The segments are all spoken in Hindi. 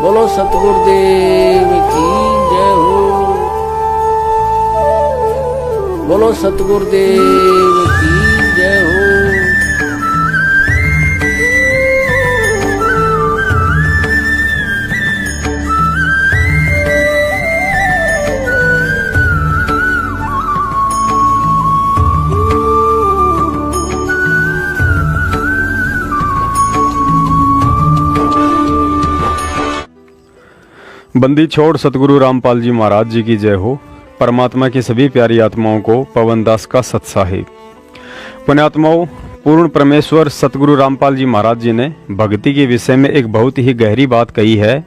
बोलो सतगुरुदेव की जय हो। बोलो सतगुरुदेव की जय हो। बंदी छोड़ सतगुरु रामपाल जी महाराज जी की जय हो। परमात्मा की सभी प्यारी आत्माओं को पवनदास का सत्साहिब। पुण्यात्माओं, पूर्ण परमेश्वर सतगुरु रामपाल जी महाराज जी ने भक्ति के विषय में एक बहुत ही गहरी बात कही है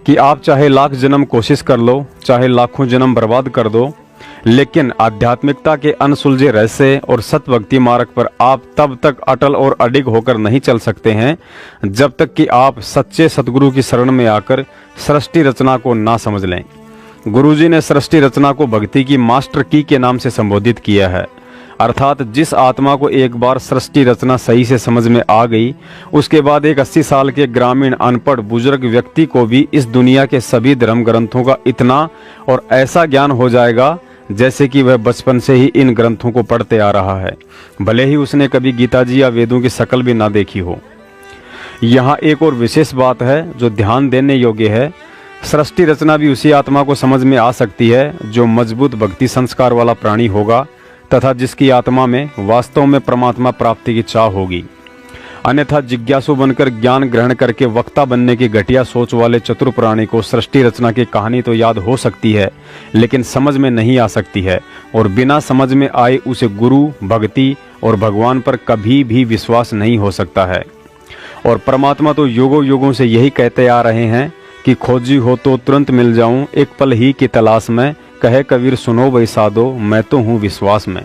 कि आप चाहे लाख जन्म कोशिश कर लो, चाहे लाखों जन्म बर्बाद कर दो, लेकिन आध्यात्मिकता के अनसुलझे रहस्य और सतभक्ति मार्ग पर आप तब तक अटल और अडिग होकर नहीं चल सकते हैं जब तक कि आप सच्चे सतगुरु की शरण में आकर सृष्टि रचना को ना समझ लें। गुरुजी ने सृष्टि रचना को भक्ति की मास्टर की के नाम से संबोधित किया है, अर्थात जिस आत्मा को एक बार सृष्टि रचना सही से समझ में आ गई, उसके बाद एक 80 साल के ग्रामीण अनपढ़ बुजुर्ग व्यक्ति को भी इस दुनिया के सभी धर्म ग्रंथों का इतना और ऐसा ज्ञान हो जाएगा जैसे कि वह बचपन से ही इन ग्रंथों को पढ़ते आ रहा है, भले ही उसने कभी गीता जी या वेदों की शक्ल भी ना देखी हो। यहाँ एक और विशेष बात है जो ध्यान देने योग्य है। सृष्टि रचना भी उसी आत्मा को समझ में आ सकती है जो मजबूत भक्ति संस्कार वाला प्राणी होगा तथा जिसकी आत्मा में वास्तव में परमात्मा प्राप्ति की चाह होगी। अन्यथा जिज्ञासु बनकर ज्ञान ग्रहण करके वक्ता बनने की घटिया सोच वाले चतुर प्राणी को सृष्टि रचना की कहानी तो याद हो सकती है, लेकिन समझ में नहीं आ सकती है, और बिना समझ में आए उसे गुरु, भक्ति और भगवान पर कभी भी विश्वास नहीं हो सकता है। और परमात्मा तो युगों युगों से यही कहते आ रहे हैं कि खोजी हो तो तुरंत मिल जाऊं, एक पल ही की तलाश में, कहे कबीर सुनो भाई साधो, मैं तो हूं विश्वास में।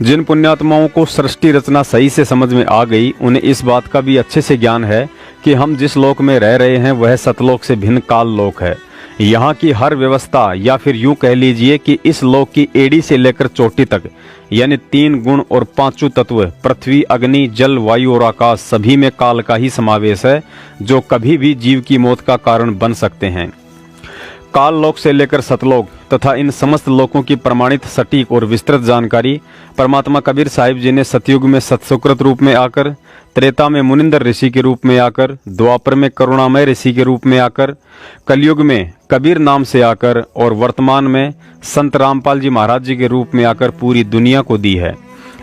जिन पुण्यात्माओं को सृष्टि रचना सही से समझ में आ गई, उन्हें इस बात का भी अच्छे से ज्ञान है कि हम जिस लोक में रह रहे हैं वह सतलोक से भिन्न काल लोक है। यहाँ की हर व्यवस्था, या फिर यूं कह लीजिए कि इस लोक की एड़ी से लेकर चोटी तक, यानी 3 गुण और 5 तत्व पृथ्वी, अग्नि, जल, वायु और आकाश, सभी में काल का ही समावेश है जो कभी भी जीव की मौत का कारण बन सकते हैं। काल लोक से लेकर सतलोक तथा इन समस्त लोकों की प्रमाणित, सटीक और विस्तृत जानकारी परमात्मा कबीर साहिब जी ने सतयुग में सत्सुकृत रूप में आकर, त्रेता में मुनिंदर ऋषि के रूप में आकर, द्वापर में करुणामय ऋषि के रूप में आकर, कलयुग में कबीर नाम से आकर और वर्तमान में संत रामपाल जी महाराज जी के रूप में आकर पूरी दुनिया को दी है।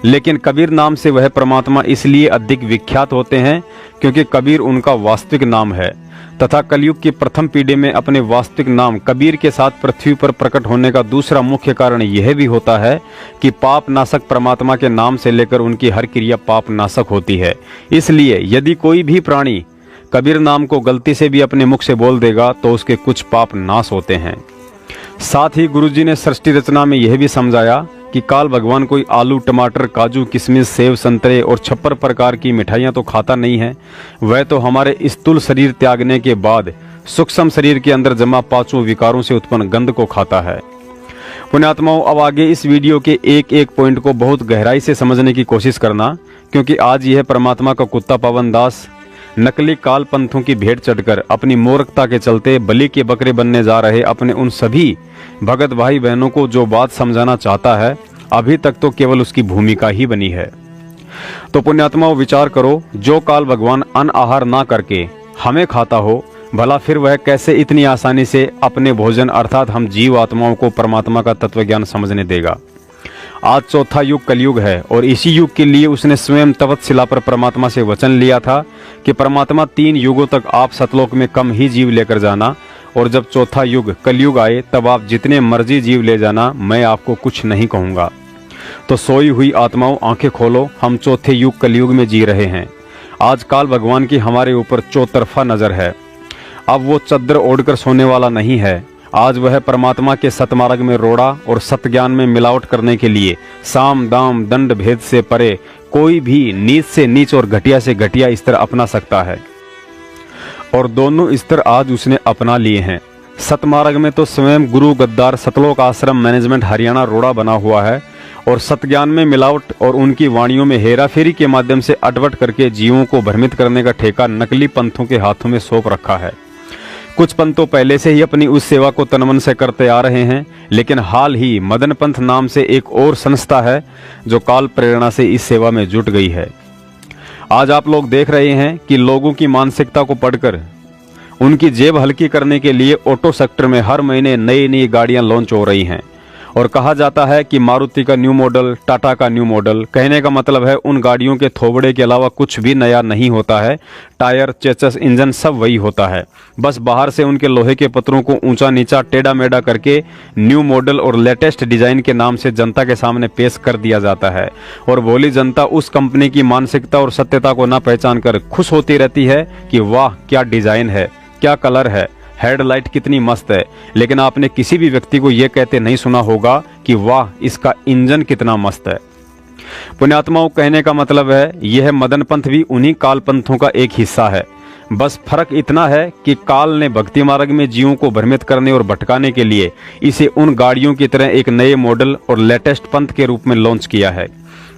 लेकिन कबीर नाम से वह परमात्मा इसलिए अधिक विख्यात होते हैं क्योंकि कबीर उनका वास्तविक नाम है, तथा कलयुग की प्रथम पीढ़ी में अपने वास्तविक नाम कबीर के साथ पृथ्वी पर प्रकट होने का दूसरा मुख्य कारण यह भी होता है कि पाप नाशक परमात्मा के नाम से लेकर उनकी हर क्रिया पाप नाशक होती है। इसलिए यदि कोई भी प्राणी कबीर नाम को गलती से भी अपने मुख से बोल देगा तो उसके कुछ पाप नाश होते हैं। साथ ही गुरुजी ने सृष्टि रचना में यह भी समझाया कि काल भगवान कोई आलू, टमाटर, काजू, किशमिश, सेव, संतरे और 56 प्रकार की मिठाइयां तो खाता नहीं है, वह तो हमारे स्थूल शरीर त्यागने के बाद सूक्ष्म शरीर के अंदर जमा 5 विकारों से उत्पन्न गंध को खाता है। पुण्यात्माओं, अब आगे इस वीडियो के एक एक पॉइंट को बहुत गहराई से समझने की कोशिश करना, क्योंकि आज यह परमात्मा का कुत्ता पवनदास नकली काल पंथों की भेंट चढ़कर अपनी मूर्खता के चलते बलि के बकरे बनने जा रहे अपने उन सभी भगत भाई बहनों को जो बात समझाना चाहता है, अभी तक तो केवल उसकी भूमिका ही बनी है। तो पुण्यात्माओं, विचार करो, जो काल भगवान अन्न आहार ना करके हमें खाता हो, भला फिर वह कैसे इतनी आसानी से अपने भोजन अर्थात हम जीव आत्माओं को परमात्मा का तत्व ज्ञान समझने देगा। आज चौथा युग कलयुग है और इसी युग के लिए उसने स्वयं तवत्शिला पर परमात्मा से वचन लिया था कि परमात्मा 3 युगों तक आप सतलोक में कम ही जीव लेकर जाना, और जब चौथा युग कलयुग आए तब आप जितने मर्जी जीव ले जाना, मैं आपको कुछ नहीं कहूँगा। तो सोई हुई आत्माओं, आंखें खोलो, हम चौथे युग कलयुग में जी रहे हैं। आज काल भगवान की हमारे ऊपर चौतरफा नजर है। अब वो चद्दर ओढ़कर सोने वाला नहीं है। आज वह परमात्मा के सतमार्ग में रोड़ा और सतज्ञान में मिलावट करने के लिए साम दाम दंड भेद से परे कोई भी नीच से नीच और घटिया से घटिया स्तर अपना सकता है, और दोनों स्तर आज उसने अपना लिए हैं। सतमार्ग में तो स्वयं गुरु गद्दार सतलोक आश्रम मैनेजमेंट हरियाणा रोड़ा बना हुआ है, और सतज्ञान में मिलावट और उनकी वाणियों में हेराफेरी के माध्यम से अटवट करके जीवों को भ्रमित करने का ठेका नकली पंथों के हाथों में सौंप रखा है। कुछ पंथ तो पहले से ही अपनी उस सेवा को तनमन से करते आ रहे हैं, लेकिन हाल ही मदन पंथ नाम से एक और संस्था है जो काल प्रेरणा से इस सेवा में जुट गई है। आज आप लोग देख रहे हैं कि लोगों की मानसिकता को पढ़कर उनकी जेब हल्की करने के लिए ऑटो सेक्टर में हर महीने नई नई गाड़ियां लॉन्च हो रही हैं और कहा जाता है कि मारुति का न्यू मॉडल, टाटा का न्यू मॉडल। कहने का मतलब है उन गाड़ियों के थोबड़े के अलावा कुछ भी नया नहीं होता है। टायर, चेचस, इंजन सब वही होता है, बस बाहर से उनके लोहे के पत्रों को ऊंचा नीचा टेढ़ा मेढ़ा करके न्यू मॉडल और लेटेस्ट डिजाइन के नाम से जनता के सामने पेश कर दिया जाता है। और भोली जनता उस कंपनी की मानसिकता और सत्यता को न पहचान कर खुश होती रहती है कि वाह क्या डिजाइन है, क्या कलर है, हेडलाइट कितनी मस्त है। लेकिन आपने किसी भी व्यक्ति को यह कहते नहीं सुना होगा कि वाह इसका इंजन कितना मस्त है। पुण्यात्माओं, कहने का मतलब है यह मदन पंथ भी उन्हीं काल पंथों का एक हिस्सा है। बस फर्क इतना है कि काल ने भक्ति मार्ग में जीवों को भ्रमित करने और भटकाने के लिए इसे उन गाड़ियों की तरह एक नए मॉडल और लेटेस्ट पंथ के रूप में लॉन्च किया है।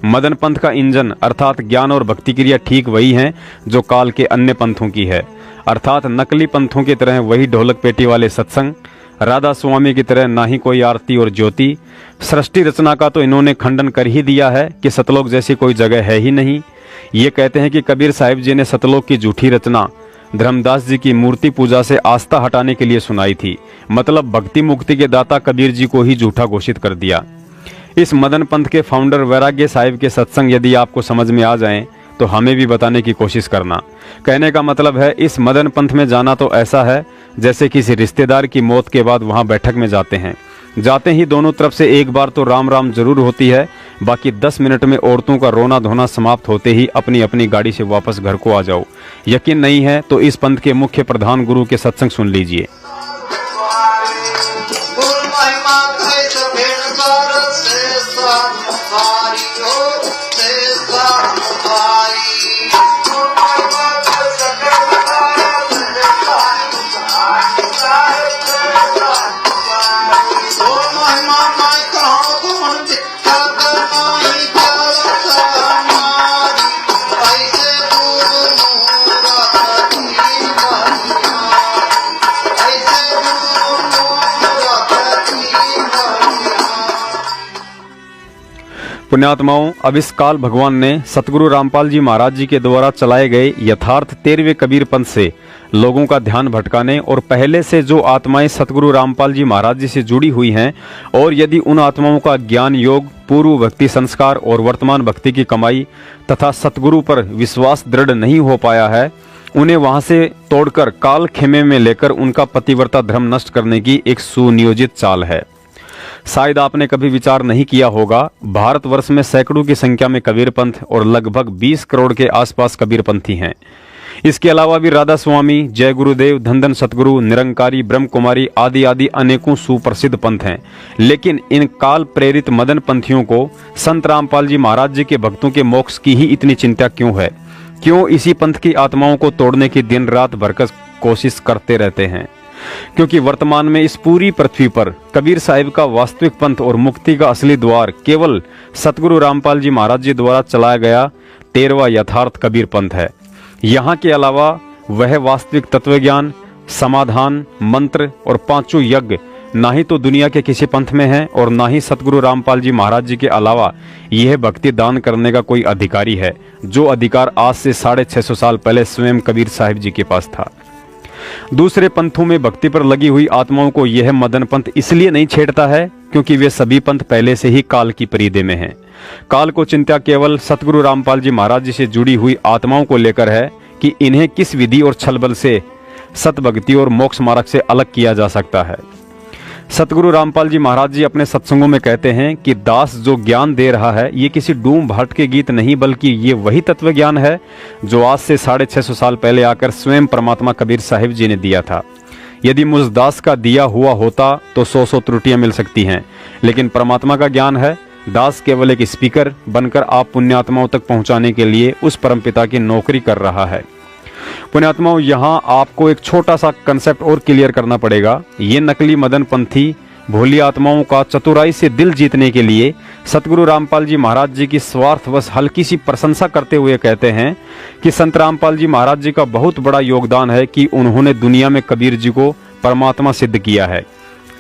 मदन पंथ का इंजन अर्थात ज्ञान और भक्ति क्रिया ठीक वही है जो काल के अन्य पंथों की है, अर्थात नकली पंथों की तरह वही ढोलक पेटी वाले सत्संग, राधा स्वामी की तरह ना ही कोई आरती और ज्योति। सृष्टि रचना का तो इन्होंने खंडन कर ही दिया है कि सतलोक जैसी कोई जगह है ही नहीं। ये कहते हैं कि कबीर साहिब जी ने सतलोक की झूठी रचना धर्मदास जी की मूर्ति पूजा से आस्था हटाने के लिए सुनाई थी, मतलब भक्ति मुक्ति के दाता कबीर जी को ही झूठा घोषित कर दिया। इस मदन पंथ के फाउंडर वैराग्य साहिब के सत्संग यदि आपको समझ में आ जाएं तो हमें भी बताने की कोशिश करना। कहने का मतलब है इस मदन पंथ में जाना तो ऐसा है जैसे किसी रिश्तेदार की मौत के बाद वहां बैठक में जाते हैं। जाते ही दोनों तरफ से एक बार तो राम राम जरूर होती है, बाकी 10 मिनट में औरतों का रोना धोना समाप्त होते ही अपनी अपनी गाड़ी से वापस घर को आ जाओ। यकीन नहीं है तो इस पंथ के मुख्य प्रधान गुरु के सत्संग सुन लीजिए। पुण्यात्माओं, अब इस काल भगवान ने सतगुरु रामपाल जी महाराज जी के द्वारा चलाए गए यथार्थ 13वें कबीर पंथ से लोगों का ध्यान भटकाने और पहले से जो आत्माएं सतगुरु रामपाल जी महाराज जी से जुड़ी हुई हैं और यदि उन आत्माओं का ज्ञान योग, पूर्व भक्ति संस्कार और वर्तमान भक्ति की कमाई तथा सतगुरु पर विश्वास दृढ़ नहीं हो पाया है, उन्हें वहां से तोड़कर काल खेमे में लेकर उनका पतिव्रता धर्म नष्ट करने की एक सुनियोजित चाल है। शायद आपने कभी विचार नहीं किया होगा, भारतवर्ष में सैकड़ों की संख्या में कबीर पंथ और लगभग 20 करोड़ के आसपास कबीर पंथी हैं। इसके अलावा भी राधा स्वामी, जय गुरुदेव, धन सतगुरु, निरंकारी, ब्रह्म कुमारी आदि आदि अनेकों सुप्रसिद्ध पंथ हैं। लेकिन इन काल प्रेरित मदन पंथियों को संत रामपाल जी महाराज जी के भक्तों के मोक्ष की ही इतनी चिंता क्यों है? क्यों इसी पंथ की आत्माओं को तोड़ने की दिन रात भरकस कोशिश करते रहते हैं? क्योंकि वर्तमान में इस पूरी पृथ्वी पर कबीर साहिब का वास्तविक पंथ और मुक्ति का असली द्वार केवल सतगुरु रामपाल जी महाराज जी द्वारा चलाया गया 13वां यथार्थ कबीर पंथ है। यहाँ के अलावा वह वास्तविक तत्वज्ञान, समाधान, मंत्र और 5 यज्ञ ना ही तो दुनिया के किसी पंथ में है और ना ही सतगुरु रामपाल जी महाराज जी के अलावा यह भक्ति दान करने का कोई अधिकारी है, जो अधिकार आज से 650 साल पहले स्वयं कबीर साहिब जी के पास था। दूसरे पंथों में भक्ति पर लगी हुई आत्माओं को यह मदन पंथ इसलिए नहीं छेड़ता है क्योंकि वे सभी पंथ पहले से ही काल की परिधि में हैं। काल को चिंता केवल सतगुरु रामपाल जी महाराज जी से जुड़ी हुई आत्माओं को लेकर है कि इन्हें किस विधि और छल बल से सतभक्ति और मोक्ष मार्ग से अलग किया जा सकता है। सतगुरु रामपाल जी महाराज जी अपने सत्संगों में कहते हैं कि दास जो ज्ञान दे रहा है ये किसी डूम भाट के गीत नहीं, बल्कि ये वही तत्व ज्ञान है जो आज से 650 साल पहले आकर स्वयं परमात्मा कबीर साहिब जी ने दिया था। यदि मुझ दास का दिया हुआ होता तो 100 त्रुटियां मिल सकती हैं, लेकिन परमात्मा का ज्ञान है। दास केवल एक स्पीकर बनकर आप पुण्यात्माओं तक पहुंचाने के लिए उस परमपिता की नौकरी कर रहा है। पुण्यात्माओं, यहाँ आपको एक छोटा सा कंसेप्ट और क्लियर करना पड़ेगा। ये नकली मदन पंथी भोली आत्माओं का चतुराई से दिल जीतने के लिए सतगुरु रामपाल जी महाराज जी की स्वार्थवश हल्की सी प्रशंसा करते हुए कहते हैं कि संत रामपाल जी महाराज जी का बहुत बड़ा योगदान है कि उन्होंने दुनिया में कबीर जी को परमात्मा सिद्ध किया है।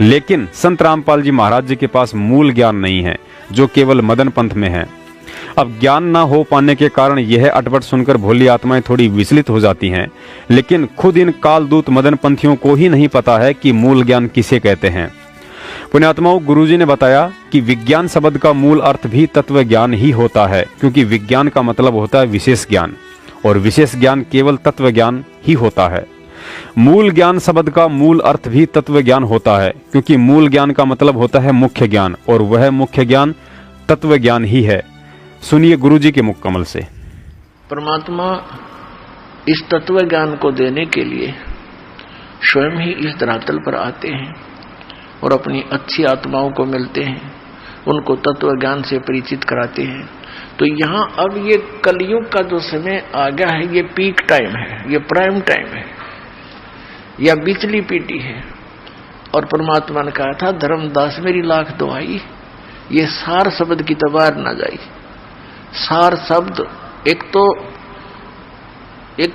लेकिन संत रामपाल जी महाराज जी के पास मूल ज्ञान नहीं है, जो केवल मदन पंथ में है। अब ज्ञान ना हो पाने के कारण यह अटपट सुनकर भोली आत्माएं थोड़ी विचलित हो जाती हैं, लेकिन खुद इन कालदूत मदन पंथियों को ही नहीं पता है कि मूल ज्ञान किसे कहते हैं। पुण्यात्माओं, गुरुजी ने बताया कि विज्ञान शब्द का मूल अर्थ भी तत्व ज्ञान ही होता है, क्योंकि विज्ञान का मतलब होता है विशेष ज्ञान, और विशेष ज्ञान केवल तत्व ज्ञान ही होता है। मूल ज्ञान शब्द का मूल अर्थ भी तत्व ज्ञान होता है, क्योंकि मूल ज्ञान का मतलब होता है मुख्य ज्ञान, और वह मुख्य ज्ञान तत्व ज्ञान ही है। सुनिए गुरुजी के मुख कमल से। परमात्मा इस तत्व ज्ञान को देने के लिए स्वयं ही इस धरातल पर आते हैं और अपनी अच्छी आत्माओं को मिलते हैं, उनको तत्व ज्ञान से परिचित कराते हैं। तो यहाँ अब ये कलयुग का जो समय आ गया है, ये पीक टाइम है, ये प्राइम टाइम है, या बिचली पीटी है। और परमात्मा ने कहा था, धर्मदास मेरी लाख दुआई, ये सार शब्द की तबार ना जाई। सार शब्द एक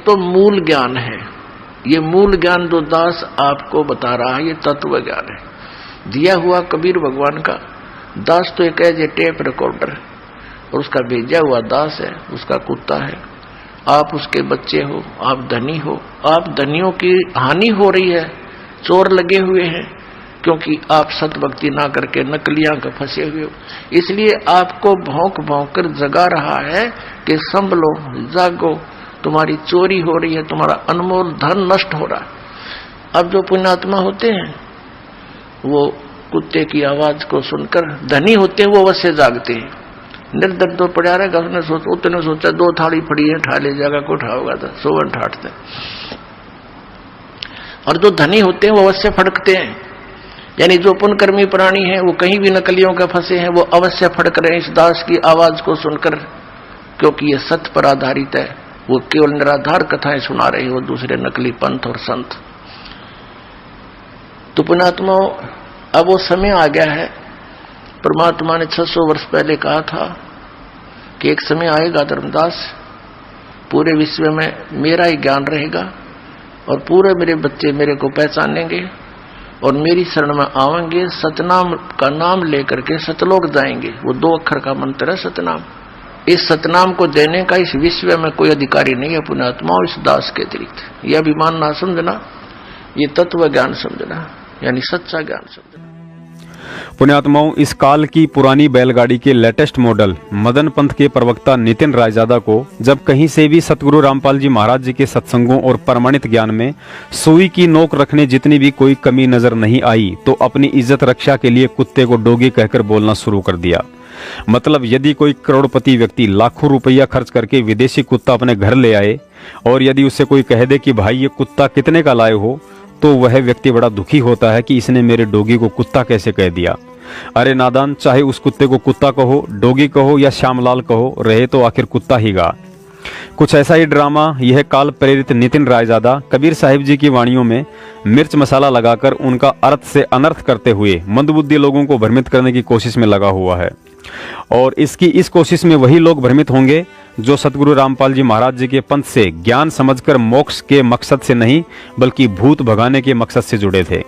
तो मूल ज्ञान है। ये मूल ज्ञान जो दास आपको बता रहा है, ये तत्व ज्ञान है दिया हुआ कबीर भगवान का। दास तो एक है टेप रिकॉर्डर, और उसका भेजा हुआ दास है, उसका कुत्ता है। आप उसके बच्चे हो, आप धनी हो, आप धनियों की हानि हो रही है, चोर लगे हुए हैं, क्योंकि आप सत भक्ति ना करके नकलियां का फंसे हुए हो। इसलिए आपको भौंक भौंक कर जगा रहा है कि संभलो, जागो, तुम्हारी चोरी हो रही है, तुम्हारा अनमोल धन नष्ट हो रहा है। अब जो पुण्यात्मा होते हैं वो कुत्ते की आवाज को सुनकर धनी होते हैं, वो अवश्य जागते हैं। निर्धन तो पड़ा रहेगा, उसने सोचा 2 थाली पड़ी है, ठा ले जाएगा, को उठाओगा तो सोवन ठाटते। और जो धनी होते हैं वो अवश्य फड़कते हैं, यानी जो पुण्यकर्मी प्राणी है वो कहीं भी नकलियों के फंसे हैं, वो अवश्य फड़क रहे हैं इस दास की आवाज को सुनकर, क्योंकि ये सत्य पर आधारित है। वो केवल निराधार कथाएं सुना रहे हैं, वो दूसरे नकली पंथ और संत। तो पुण्यात्माओं, अब वो समय आ गया है। परमात्मा ने 600 वर्ष पहले कहा था कि एक समय आएगा धर्मदास, पूरे विश्व में मेरा ही ज्ञान रहेगा और पूरे मेरे बच्चे मेरे को पहचानेंगे और मेरी शरण में आवेंगे, सतनाम का नाम लेकर के सतलोक जाएंगे। वो 2 अक्षर का मंत्र है सतनाम। इस सतनाम को देने का इस विश्व में कोई अधिकारी नहीं है पुण्यात्माओं, इस दास के अतिरिक्त। यह अभिमान ना समझना, ये तत्व ज्ञान समझना, यानी सच्चा ज्ञान समझना। पुण्यात्माओं, इस काल की पुरानी बैलगाड़ी के लेटेस्ट मॉडल मदन पंथ के प्रवक्ता नितिन रायजादा को जब कहीं से भी सतगुरु रामपाल जी महाराज जी के सत्संगों और प्रमाणित ज्ञान में सुई की नोक रखने जितनी भी कोई कमी नजर नहीं आई, तो अपनी इज्जत रक्षा के लिए कुत्ते को डोगी कहकर बोलना शुरू कर दिया। मतलब यदि कोई करोड़पति व्यक्ति लाखों रुपया खर्च करके विदेशी कुत्ता अपने घर ले आए और यदि उससे कोई कह दे कि भाई ये कुत्ता कितने का लाए हो, तो वह व्यक्ति बड़ा दुखी होता है कि इसने मेरे डोगी को कुत्ता कैसे कह दिया। अरे नादान, चाहे उस कुत्ते को कुत्ता कहो, डोगी कहो या श्यामलाल कहो, रहे तो आखिर कुत्ता ही गा। कुछ ऐसा ही ड्रामा यह काल प्रेरित नितिन रायजादा कबीर साहिब जी की वाणियों में मिर्च मसाला लगाकर उनका अर्थ से अनर्थ करते हुए मंदबुद्धि लोगों को भ्रमित करने की कोशिश में लगा हुआ है। और इस कोशिश में वही लोग भ्रमित होंगे जो सतगुरु रामपाल जी महाराज जी के पंथ से ज्ञान समझकर मोक्ष के मकसद से नहीं बल्कि भूत भगाने के मकसद से जुड़े थे।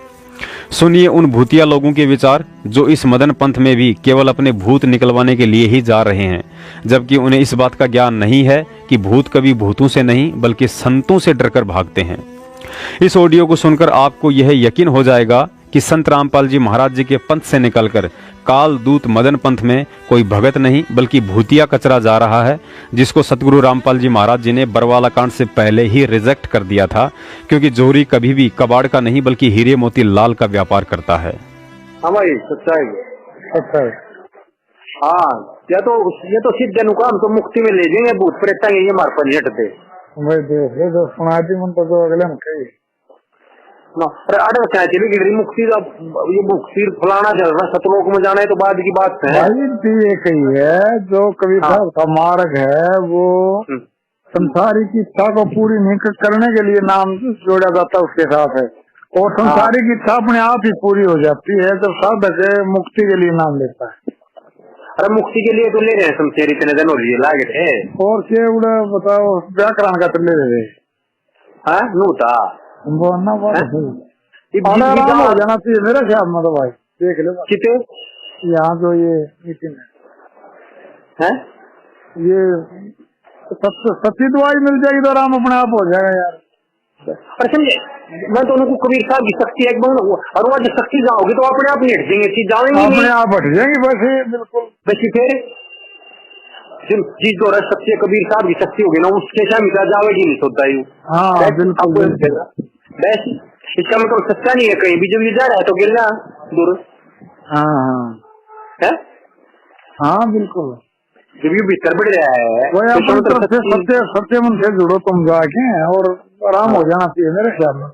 सुनिए उन भूतिया लोगों के विचार जो इस मदन पंथ में भी केवल अपने भूत निकलवाने के लिए ही जा रहे हैं, जबकि उन्हें इस बात का ज्ञान नहीं है कि भूत कभी भूतों से नहीं बल्कि संतों से डरकर भागते हैं। इस ऑडियो को सुनकर आपको यह यकीन हो जाएगा कि संत रामपाल जी महाराज जी के पंथ से निकलकर काल दूत मदन पंथ में कोई भगत नहीं बल्कि भूतिया कचरा जा रहा है, जिसको सतगुरु रामपाल जी महाराज जी ने बरवाला कांड से पहले ही रिजेक्ट कर दिया था, क्योंकि जोहरी कभी भी कबाड़ का नहीं बल्कि हीरे मोती लाल का व्यापार करता है। हाँ भाई, सच्चाई। हाँ, ये तो सिद्ध अनुकाम तो मुक्ति में ले जाएंगे, भूत प्रेत ये हमारे पर नहीं हटते। जो सुना दी मन तो अगले में कही मुक्ति ये मुक्ति फलाना चल रहा, सतलोक में जाना है तो बाद की बात है। ये कही है जो कवि साहब का मार्ग है वो संसारी की इच्छा को पूरी नहीं करने के लिए नाम जोड़ा जाता उसके साथ है, और संसारिक इच्छा अपने आप ही पूरी हो जाती है जब साधक मुक्ति के लिए नाम लेता है। अरे मुक्ति के लिए तो ले रहे हैं शमशेर, इतने दिन हो लिए लागे थे। और क्या उड़ा बताओ व्याकरण का तो ले रहे हाँ नूता वो ना बात आराम हो जाना चाहिए मेरे ख्याल में। तो भाई देख लो कितने यहाँ जो ये मीटिंग है ये सच्ची दवाई मिल जाएगी तो आराम अपने आप हो जाएगा यार। और समझे मैं तो उनको कबीर साहब की शक्ति है और वो जो शक्ति जाओगी तो अपने आप नहीं हट जाएंगे, चीज जाएंगे अपने आप हट जाएंगे बस बिल्कुल। वैसे फिर जिस दौरा शक्ति कबीर साहब की शक्ति होगी ना उसके साथ जावेगी नहीं सोता ही। हाँ बिल्कुल वैसे इसका मतलब सच्चा नहीं है कहीं भी, जब ये जा रहा है तो गिरना दूर। हाँ हाँ बिल्कुल जब ये भीतर बढ़ रहा है वो अपनी तरफ से सत्य मन से जुड़ो तुम जाके और आराम हो जाना चाहिए मेरे ख्याल में।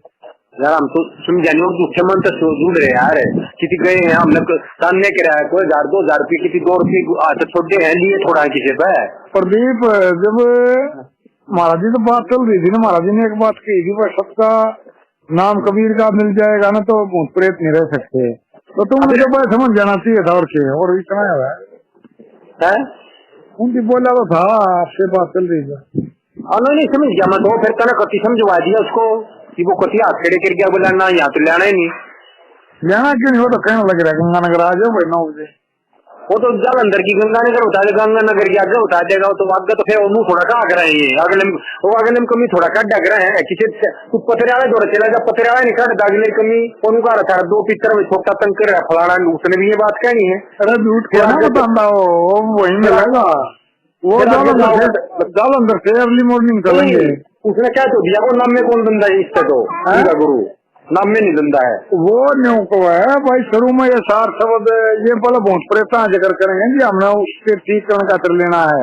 यार हम तो समझाने झूठे मन से जुड़ रहे यार, किसी गए हैं हम लोग सामने के रहा है कोई 1000-2000 रुपये किसी 2 रुपये हाथ छोटे हैं लिए थोड़ा किसी पे। प्रदीप जब महाराज जी तो बात चल रही थी ना, महाराज जी ने एक बात कही थी भाई सबका नाम कबीर का मिल जाएगा ना तो भूत प्रेत नहीं रह सकते, तो तुम मुझे भाई समझ जाना चाहिए था। और इतना है उनकी बोला तो था आपसे बात चल रही थी। नहीं समझ गया मैं तो फिर कहना कति समझवा दिया उसको कि वो कति हाथ खड़े कर गया, बोला ना यहाँ तो लेना ही नहीं। लेना क्यों नहीं, वो तो कहने लग रहा है गंगानगर आ जाओ भाई 9 बजे। वो तो जल अंदर की गंगानगर उठा दे, गंगानगर की आगे उठा देगा तो आगे तो फिर मुंह थोड़ा का रहे हैं अगले में कमी थोड़ा कट डग रहे हैं किसी तू पथरियाला दौड़ चला जा पथरियाला नहीं कट अगले कमी कौन का रखा 2 पिक्चर में छोटा तंग कर रहा फलाना, उसने भी ये बात कहनी है। अरे झूठ क्या बताना वो वही मिलेगा वो जाल अंदर से अर्ली मॉर्निंग चलेंगे। उसने क्या तो दिया वो नाम में कौन धंधा है इससे तो गुरु नाम में नहीं धंधा है वो न्यू को है भाई। शुरू में ये 4 शब्द ये बोला बहुत परेशान जिक्र करेंगे जी हमने उसके ठीक करने का कर लेना है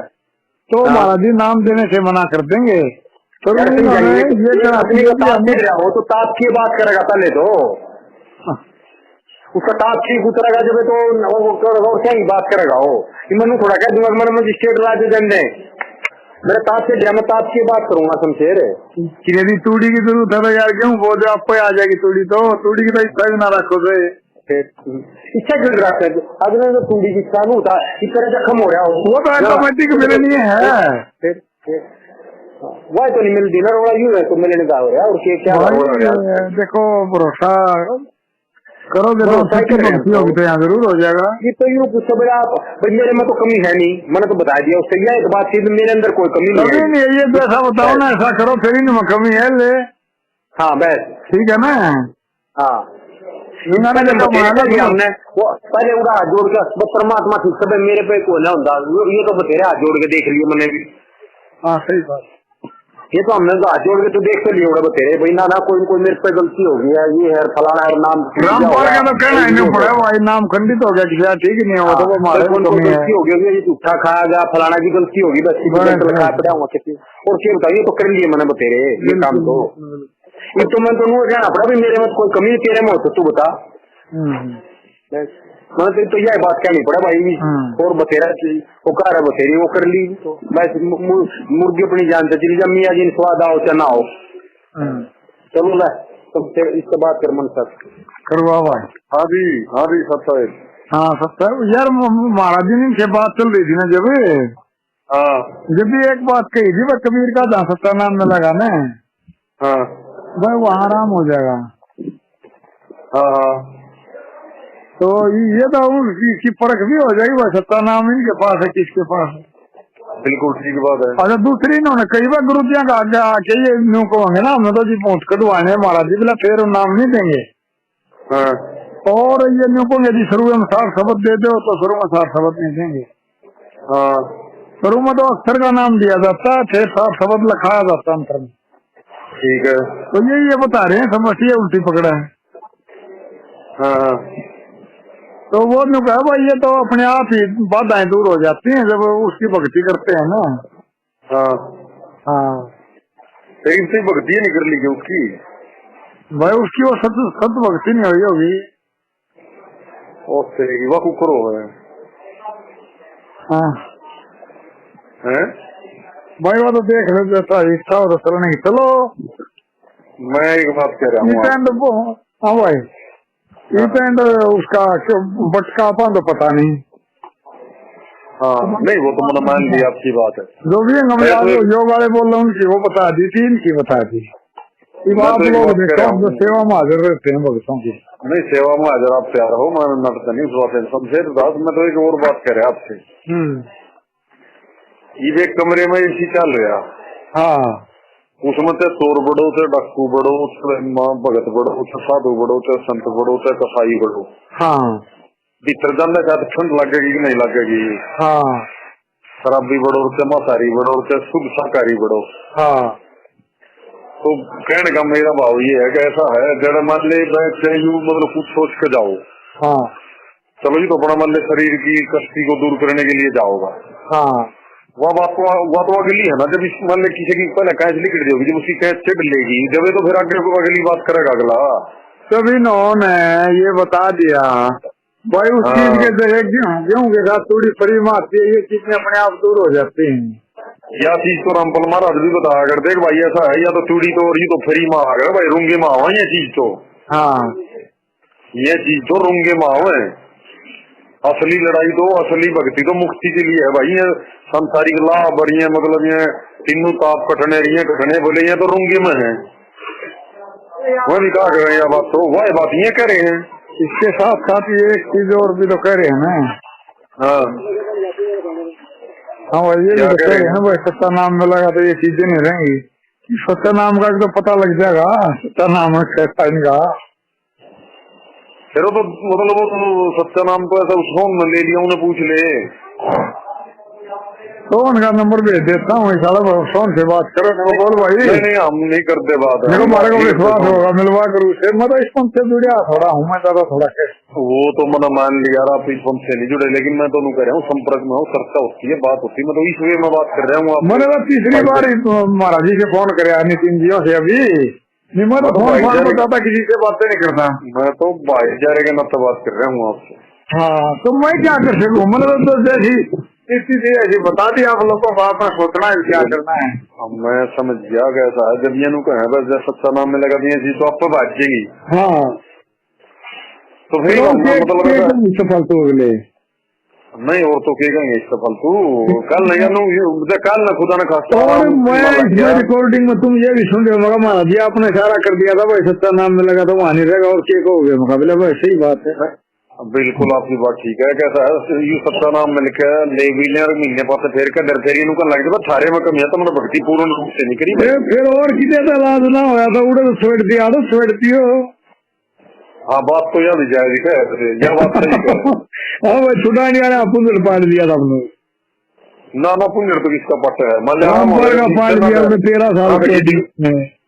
तो महाराज जी नाम देने से मना कर देंगे। तो तो ताप की बात करेगा पहले तो उसका ताप ठीक उतरेगा जब तो क्या ही बात करेगा वो मनु थोड़ा कह दूंगा मैंने मजिस्ट्रेट राज्य दंड है मेरे ताप से मैं ताप की बात करूंगा शमशेर। यदि तूड़ी की जरूरत है तो यार क्यों बोल दो आपको आ जाएगी तूड़ी तो तूड़ी की तो इच्छा भी ना रखो तो इच्छा क्यों रखते अगले तो तूड़ी की इच्छा नहीं होता इस तरह से कम हो रहा हो वो तो ऑटोमेटिक मेरे लिए है वह तो नहीं मिलती ना रोड़ा यूं है तो मिलने का हो रहा है और क्या देखो भरोसा करो देखो होगी तो यहाँ जरूर हो जाएगा। ये तो यूँ पूछो भाई आप भाई मेरे में तो कमी है नहीं मैंने तो बता दिया उससे यह एक बात थी मेरे अंदर कोई कमी नहीं है। ये तो ऐसा बताओ ना ऐसा करो फिर इनमें कमी है ले हाँ बस ठीक है ना। हाँ हमने वो पहले उड़ा हाथ जोड़ के परमात्मा ठीक सब मेरे पे को ना होता ये तो बतेरे हाथ जोड़ के देख लिए मैंने भी। हाँ सही बात ये तो हमने तो हाथ जोड़ के तो देख तो लिया बतेरे भाई ना कोई मेरे पे गलती हो गई है ये है फलाना है नाम रामपाल का तो कहना ही नहीं पड़ा भाई नाम खंडित हो गया किसी ठीक ही नहीं हुआ तो वो हमारे गलती हो गई ये झूठा खाया गया फलाना की गलती होगी बस लिखा पड़ा हुआ किसी और क्या बताइए तो कर लिए मैंने बतेरे ये काम तो ये तो मैं तो कहना पड़ा भाई मेरे में कोई कमी तेरे में हो तो तू बता मैंने तो यह बात कहनी पड़ा भाई और बतेरा वो कह रहा बतेरी वो कर ली तो बस मुर्गी अपनी जान से चली जा मियाँ जी स्वाद आओ चाहे ना हो चलो ला तो इससे बात कर मन सर करवा भाई। हाँ भी सत्ता है हाँ सत्ता यार महाराज जी से बात चल रही थी ना जब भी एक बात कही थी वह कबीर का जहाँ सत्ता नाम में लगा ना भाई वहाँ आराम हो जाएगा। तो ये तो इसकी परख भी हो जाएगी भाई सत्ता नाम इनके पास है किसके पास है। बिल्कुल ठीक बात है। अच्छा दूसरी इन्होंने कई बार गुरु जी का आगे आके ये न्यू कहोगे ना हमने तो जी पहुंच कटवाने महाराज जी बोला फिर नाम नहीं देंगे और ये न्यू कहोगे जी शुरू में 7 शब्द दे दो तो शुरू में 7 शब्द नहीं देंगे। शुरू में तो अक्षर का नाम दिया जाता है 6-7 शब्द लिखाया जाता अंतर में। ठीक है तो ये बता रहे हैं समझिए उल्टी पकड़ा है। तो वो न्यू कहा भाई ये तो अपने आप ही बाधाएं दूर हो जाती हैं जब उसकी भक्ति करते हैं ना। हाँ से भक्ति नहीं कर ली उसकी भाई उसकी वो सत भक्ति नहीं हुई होगी वह करो भाई वो तो देख लो जैसा इच्छा हो तो चलने की चलो। मैं एक बात कह रहा हूँ हाँ भाई ये पेंट उसका बटका अपन तो पता नहीं। हाँ नहीं वो तो मैंने मान लिया आपकी बात है। जो भी जो वाले बोल रहे हैं उनकी वो बता दी थी, इनकी बता दी। आप लोग देखो जो सेवा में हाजिर रहते हैं भक्तों की। नहीं सेवा में हाजिर आप तैयार हो, मैं नटता नहीं उस बात शमशेर दास। मैं तो एक और बात कह रहा आपसे। ये एक कमरे में एसी चल रहा। हाँ उसमें तो चोर बड़ो, चाहे डाकू बड़ो, चाहे माँ भगत बड़ो, चाहे साधु बड़ो, चाहे संत बड़ो, चाहे कसाई बड़ो। हाँ भीतर जाने का ठंड लगेगी कि नहीं लगेगी। हाँ शराबी बड़ो, चाहे मांसाहारी बड़ो, चाहे शुद्ध शाकाहारी बड़ो। हाँ तो कहने का मेरा भाव ये है कि ऐसा है जड़ मान ले मतलब कुछ सोच के जाओ। हाँ चलो जी तो बड़ा मान ले शरीर की कष्टी को दूर करने के लिए जाओगा। हाँ वह बात तो अगली है ना। जब मान ले किसी की पहले कैच लिख दोगी, जब उसकी कैच चिढ़ लेगी जब तो फिर आगे अगली बात करेगा अगला। तभी इन्होंने ये बता दिया भाई उस चीज के गेहूं के साथ थोड़ी फ्री मारती है, ये चीजें अपने आप दूर हो जाती हैं। या चीज तो रामपाल महाराज भी बताया कर देख भाई ऐसा है, या तो चूड़ी तो और ये तो फ्री माँ आ गया भाई, रूंगे माँ हुआ ये चीज तो। हाँ ये चीज तो रूंगे माँ हुए। असली लड़ाई तो असली भक्ति तो मुक्ति के लिए है भाई। ये संसारिक लाभ और ये मतलब ये तीनों ताप कटने बोले ये तो रूंगे में है। वह भी कहा कर रहे हैं बात, तो वह बात ये कह रहे हैं। इसके साथ साथ ये एक चीज और भी तो कह रहे हैं ना। हाँ हाँ भाई ये भी तो कह रहे हैं भाई सत्ता नाम में लगा तो ये चीजें नहीं रहेंगी। सत्ता नाम का तो पता लग जाएगा, सत्ता नाम है कैसा इनका। फिर तो मतलब सत्या नाम तो ऐसा फोन में ले लिया, उन्हें पूछ ले तो उनका नंबर भेज देता हूँ। फोन से बात करो, बोल भाई। नहीं हम नहीं करते बात। हमारे को विश्वास होगा मिलवा कर उसे, मतलब इस पंप से जुड़ा थोड़ा हूँ मैं ज्यादा थोड़ा। वो तो मैंने मान लिया आप इस पंप से नहीं जुड़े, लेकिन मैं तो कह रहा हूँ संपर्क में हूँ, चर्चा होती है, बात होती है। मैं तो इस वे में बात कर रहा हूँ। मैंने तो तीसरी बार महाराज जी से फोन करे नितिन जी से अभी नहीं, मैं तो फोन बताता किसी से बातें नहीं करता। मैं तो भाईचारे के नाते बात कर रहा हूँ आपसे। हाँ तो मैं क्या कर सकूँ, मैंने तो जैसी स्थिति ऐसी बता दी आप लोगों को, अपना सोचना है क्या करना है। मैं समझ गया कैसा है। जब ये कहे बस जब सच्चा नाम में लगा दिए तो आप तो बात जाएगी। हाँ तो फिर मतलब सफल तो अगले नहीं और तो क्या कहेंगे सफल तू कल नहीं कल न खुदा न खास्ता। और मैं रिकॉर्डिंग में तुम ये भी सुन रहे हो मगर महाराज जी आपने इशारा कर दिया था भाई सच्चा नाम में लगा तो वहां नहीं रहेगा और क्या कहोगे मुकाबले भाई। सही बात है, बिल्कुल आपकी बात ठीक है। कैसा है ये सच्चा नाम में लिखा ले भी ले और महीने पास फेर कर डर फेरी नुकन लग जाए थारे में कमी है तो मतलब भक्ति पूर्ण रूप से नहीं करी। फिर और कितने इलाज ना होया था उड़े स्वेट दिया तो स्वेट दियो। हाँ बात तो याद जाएगी क्या यह बात सही है। हाँ भाई छुटा नहीं आ रहा पुंजड़ पाट दिया था हमने। ना पुंजड़ तो किसका पट है पाट दिया 13 साल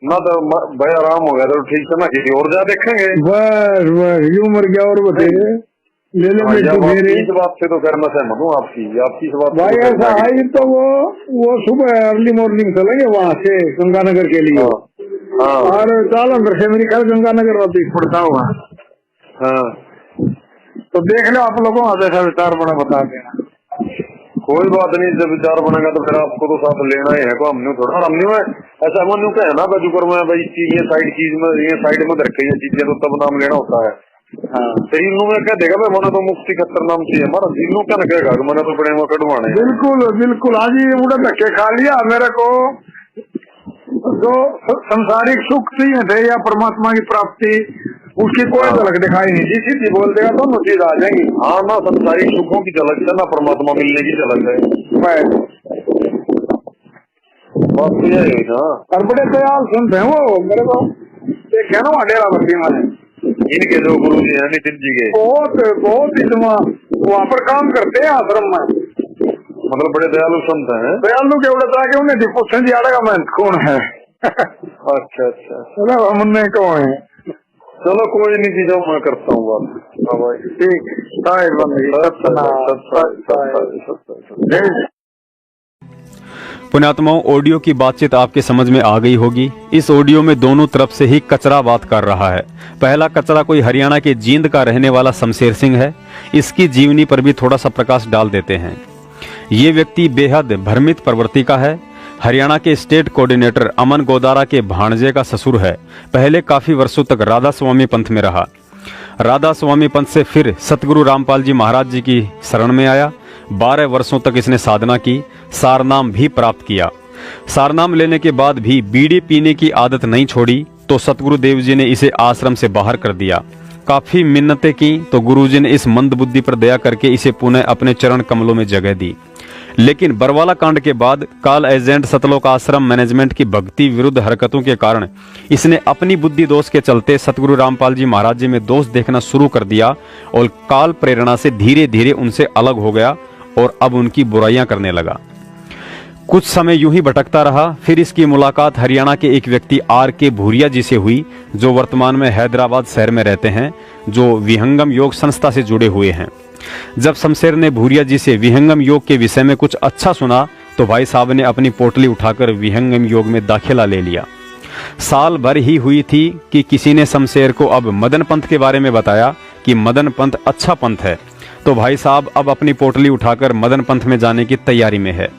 ना तो भाई आराम हो गया तो ठीक से ना किसी और जा देखेंगे। बस बस यू मर गया और बताइए ले ले इस बात से तो करना सहमत हूँ आपकी बात भाई। ऐसा है तो वो सुबह अर्ली मॉर्निंग चलेंगे वहाँ से गंगानगर के लिए। और जालंधर से मेरी ख्याल गंगानगर वापिस पड़ता हुआ। हाँ तो देख लो आप लोगों का ऐसा विचार बड़ा बता देना। कोई बात नहीं, जब विचार बनेगा तो फिर आपको तो साथ लेना ही है को हमने थोड़ा हमने ऐसा मनु का है ना बाजूकर में भाई ये साइड चीज में ये साइड में रखे ये चीजें तो तब नाम लेना होता है। शरीर में क्या देगा भाई मैंने तो मुक्ति खतर नाम चाहिए हमारा दिल क्या न कहेगा मैंने तो बड़े में कटवाने। बिल्कुल बिल्कुल आज ये उड़ा धक्के खा लिया मेरे को। जो संसारिक सुख चाहिए थे या परमात्मा की प्राप्ति उसकी कोई झलक दिखाई नहीं दी, सीधी बोल देगा दोनों चीज आ जाएंगी। हाँ ना संसारिक सुखों की झलक है ना परमात्मा मिलने की झलक है। बात तो यही ना। और बड़े दयाल सुनते हैं वो मेरे को देखा ना वहाँ डेरा बस्ती में इनके जो गुरु जी है नितिन जी के बहुत वहाँ पर काम करते हैं आश्रम में। मतलब बड़े दयालु संत हैं। दयालु के उड़े तरह के उन्हें पूछने जी आड़ेगा मैं कौन है। अच्छा अच्छा हमने कौन है। चलो कोई नहीं चीजों मैं करता हूँ बात। हाँ भाई ठीक पुण्यात्माओं ऑडियो की बातचीत आपके समझ में आ गई होगी। इस ऑडियो में दोनों तरफ से ही कचरा बात कर रहा है। पहला कचरा कोई हरियाणा के जींद का रहने वाला शमशेर सिंह है। इसकी जीवनी पर भी थोड़ा सा प्रकाश डाल देते हैं। ये व्यक्ति बेहद भ्रमित प्रवृत्ति का है। हरियाणा के स्टेट कोऑर्डिनेटर अमन गोदारा के भाणजे का ससुर है। पहले काफी वर्षों तक राधा स्वामी पंथ में रहा। राधा स्वामी पंथ से फिर सतगुरु रामपाल जी महाराज जी की शरण में आया। 12 वर्षों तक इसने साधना की, सारनाम भी प्राप्त किया। सारनाम लेने के बाद भी बीड़ी पीने की आदत नहीं छोड़ी तो सतगुरुदेव जी ने इसे आश्रम से बाहर कर दिया। काफी मिन्नतें की तो गुरुजी ने इस मंदबुद्धि पर दया करके इसे पुनः अपने चरण कमलों में जगह दी। लेकिन बरवाला कांड के बाद काल एजेंट सतलोक आश्रम मैनेजमेंट की भक्ति विरुद्ध हरकतों के कारण इसने अपनी बुद्धि दोष के चलते सतगुरु रामपाल जी महाराज जी में दोष देखना शुरू कर दिया और काल प्रेरणा से धीरे धीरे उनसे अलग हो गया और अब उनकी बुराइयां करने लगा। कुछ समय यूं ही भटकता रहा। फिर इसकी मुलाकात हरियाणा के एक व्यक्ति R.K. भूरिया जी से हुई, जो वर्तमान में हैदराबाद शहर में रहते हैं, जो विहंगम योग संस्था से जुड़े हुए हैं। जब शमशेर ने भूरिया जी से विहंगम योग के विषय में कुछ अच्छा सुना तो भाई साहब ने अपनी पोटली उठाकर विहंगम योग में दाखिला ले लिया। साल भर ही हुई थी कि किसी ने शमशेर को अब मदन पंथ के बारे में बताया कि मदन पंथ अच्छा पंथ है, तो भाई साहब अब अपनी पोटली उठाकर मदन पंथ में जाने की तैयारी में है।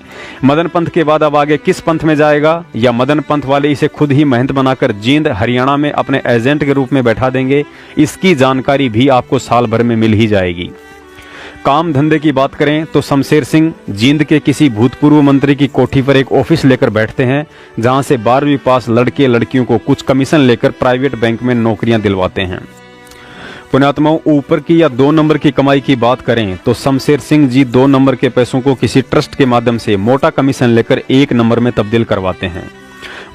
मदन पंथ के बाद अब आगे किस पंथ में जाएगा, या मदन पंथ वाले इसे खुद ही महंत बनाकर जींद हरियाणा में अपने एजेंट के रूप में बैठा देंगे, इसकी जानकारी भी आपको साल भर में मिल ही जाएगी। काम धंधे की बात करें तो शमशेर सिंह जींद के किसी भूतपूर्व मंत्री की कोठी पर एक ऑफिस लेकर बैठते हैं, जहां से 12वीं पास लड़के लड़कियों को कुछ कमीशन लेकर प्राइवेट बैंक में नौकरियां दिलवाते हैं। पुण्यात्माओं, ऊपर की या 2 नंबर की कमाई की बात करें तो शमशेर सिंह जी 2 नंबर के पैसों को किसी ट्रस्ट के माध्यम से मोटा कमीशन लेकर 1 नंबर में तब्दील करवाते हैं।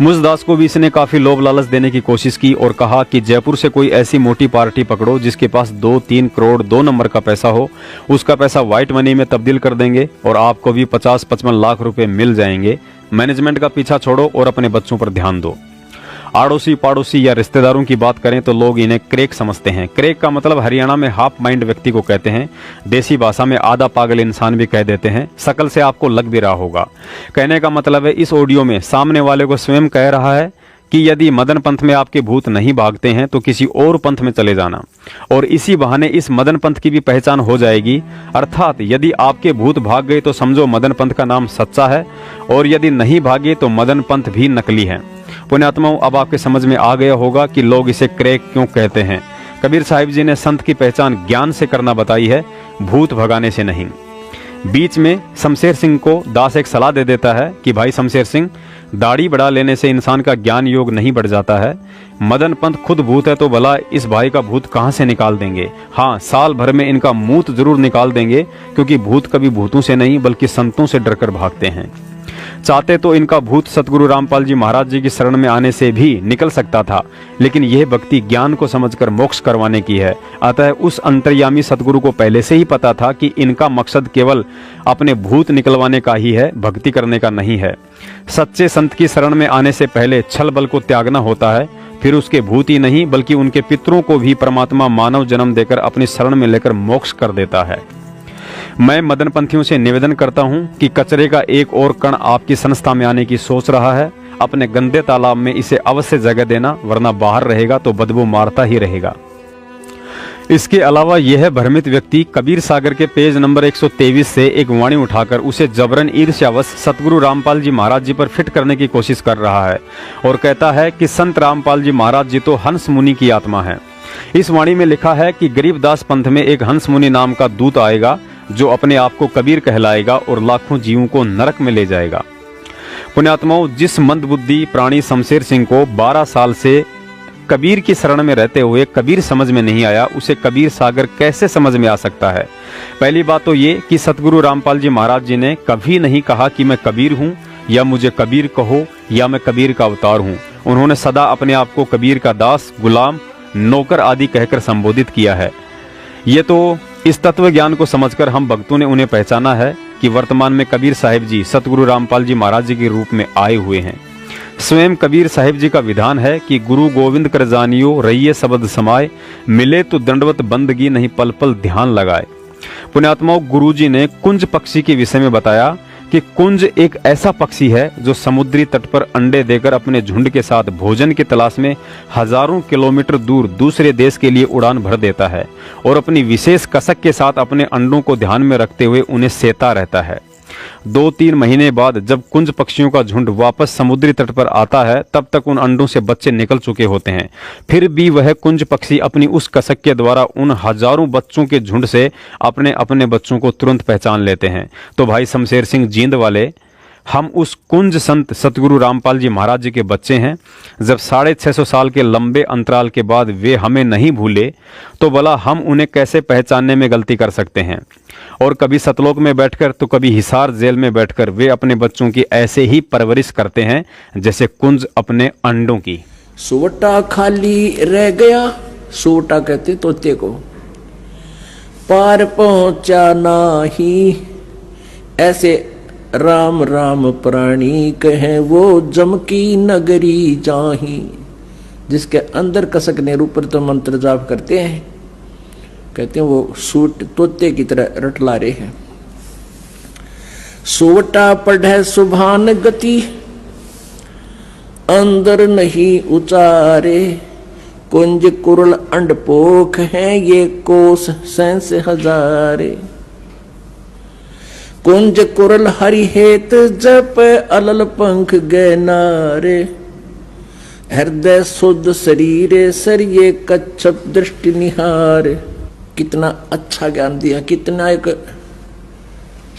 मुझदास को भी इसने काफी लोभ लालच देने की कोशिश की और कहा कि जयपुर से कोई ऐसी मोटी पार्टी पकड़ो जिसके पास 2-3 करोड़ 2 नंबर का पैसा हो, उसका पैसा व्हाइट मनी में तब्दील कर देंगे और आपको भी 50-55 लाख रुपए मिल जाएंगे। मैनेजमेंट का पीछा छोड़ो और अपने बच्चों पर ध्यान दो। आड़ोसी पाड़ोसी या रिश्तेदारों की बात करें तो लोग इन्हें क्रेक समझते हैं। क्रेक का मतलब हरियाणा में हाफ माइंड व्यक्ति को कहते हैं, देसी भाषा में आधा पागल इंसान भी कह देते हैं। शकल से आपको लग भी रहा होगा। कहने का मतलब है इस ऑडियो में सामने वाले को स्वयं कह रहा है कि यदि मदन पंथ में आपके भूत नहीं भागते हैं तो किसी और पंथ में चले जाना, और इसी बहाने इस मदन पंथ की भी पहचान हो जाएगी। अर्थात यदि आपके भूत भाग गए तो समझो मदन पंथ का नाम सच्चा है, और यदि नहीं भागे तो मदन पंथ भी नकली है। पुण्यात्माओं, अब आपके समझ में आ गया होगा कि लोग इसे क्रेक क्यों कहते हैं। कबीर साहिब जी ने संत की पहचान ज्ञान से करना बताई है, भूत भगाने से नहीं। बीच में शमशेर सिंह को दास एक सलाह दे देता है कि भाई शमशेर सिंह, दाढ़ी बढ़ा लेने से इंसान का ज्ञान योग नहीं बढ़ जाता है। मदन पंथ खुद भूत है तो भला इस भाई का भूत कहां से निकाल देंगे। हाँ, साल भर में इनका मूत जरूर निकाल देंगे, क्योंकि भूत कभी भूतों से नहीं बल्कि संतों से डरकर भागते हैं। चाहते तो इनका भूत सतगुरु रामपाल जी महाराज जी की शरण में आने से भी निकल सकता था, लेकिन यह भक्ति ज्ञान को समझकर मोक्ष करवाने की है। अतः उस अंतर्यामी सतगुरु को पहले से ही पता था कि इनका मकसद केवल अपने भूत निकलवाने का ही है, भक्ति करने का नहीं है। सच्चे संत की शरण में आने से पहले छल बल को त्यागना होता है, फिर उसके भूत ही नहीं बल्कि उनके पितरों को भी परमात्मा मानव जन्म देकर अपनी शरण में लेकर मोक्ष कर देता है। मैं मदन पंथियों से निवेदन करता हूं कि कचरे का एक और कण आपकी संस्था में आने की सोच रहा है, अपने गंदे तालाब में इसे अवश्य जगह देना, वरना बाहर रहेगा तो बदबू मारता ही रहेगा। इसके अलावा यह भ्रमित व्यक्ति कबीर सागर के पेज नंबर 123 से एक वाणी उठाकर उसे जबरन ईर्ष्यावश सतगुरु रामपाल जी महाराज जी पर फिट करने की कोशिश कर रहा है और कहता है कि संत रामपाल जी महाराज जी तो हंस मुनि की आत्मा है। इस वाणी में लिखा है कि गरीबदास पंथ में एक हंस मुनि नाम का दूत आएगा जो अपने आप को कबीर कहलाएगा और लाखों जीवों को नरक में ले जाएगा। पुण्यात्माओं, जिस मंदबुद्धि प्राणी शमशेर सिंह को 12 साल से कबीर की शरण में रहते हुए कबीर समझ में नहीं आया, उसे कबीर सागर कैसे समझ में आ सकता है। पहली बात तो ये कि सतगुरु रामपाल जी महाराज जी ने कभी नहीं कहा कि मैं कबीर हूँ या मुझे कबीर कहो या मैं कबीर का अवतार हूँ। उन्होंने सदा अपने आप को कबीर का दास, गुलाम, नौकर आदि कहकर संबोधित किया है। ये तो इस तत्व ज्ञान को समझकर हम भक्तों ने उन्हें पहचाना है कि वर्तमान में कबीर साहिब जी सतगुरु रामपाल जी महाराज जी के रूप में आए हुए हैं। स्वयं कबीर साहिब जी का विधान है कि गुरु गोविंद कर जानियो रहिए शब्द समाए, मिले तो दंडवत बंदगी नहीं पल पल ध्यान लगाए। पुण्यात्माओं, गुरु जी ने कुंज पक्षी के विषय में बताया कि कुंज एक ऐसा पक्षी है जो समुद्री तट पर अंडे देकर अपने झुंड के साथ भोजन की तलाश में हजारों किलोमीटर दूर दूसरे देश के लिए उड़ान भर देता है और अपनी विशेष कसक के साथ अपने अंडों को ध्यान में रखते हुए उन्हें सेता रहता है। 2-3 महीने बाद जब कुंज पक्षियों का झुंड वापस समुद्री तट पर आता है तब तक उन अंडों से बच्चे निकल चुके होते हैं। फिर भी वह कुंज पक्षी अपनी उस कसक के द्वारा उन हजारों बच्चों के झुंड से अपने अपने बच्चों को तुरंत पहचान लेते हैं। तो भाई शमशेर सिंह जींद वाले, हम उस कुंज संत सतगुरु रामपाल जी महाराज जी के बच्चे हैं। जब 650 साल के लंबे अंतराल के बाद वे हमें नहीं भूले तो भला हम उन्हें कैसे पहचानने में गलती कर सकते हैं। और कभी सतलोक में बैठकर तो कभी हिसार जेल में बैठकर वे अपने बच्चों की ऐसे ही परवरिश करते हैं जैसे कुंज अपने अंडों की। सुवटा खाली रह गया, सुवटा कहते तोते को, पार पहुंचा नाही, ऐसे राम राम प्राणी कहे वो जम की नगरी जाही। जिसके अंदर कसक ने ऊपर तो मंत्र जाप करते हैं, कहते हैं वो सूट तोते की तरह रटला रहे हैं। सुवटा पढ़े सुभान गति, अंदर नहीं उचारे, कुंज कुरल अंड पोख है ये कोस 100 हजारे। कुंज कुरल हरि हेत जप अलल पंख गैनारे, हृदय शुद्ध शरीरे सरिये कच्छप दृष्टि निहारे। कितना अच्छा ज्ञान दिया, कितना एक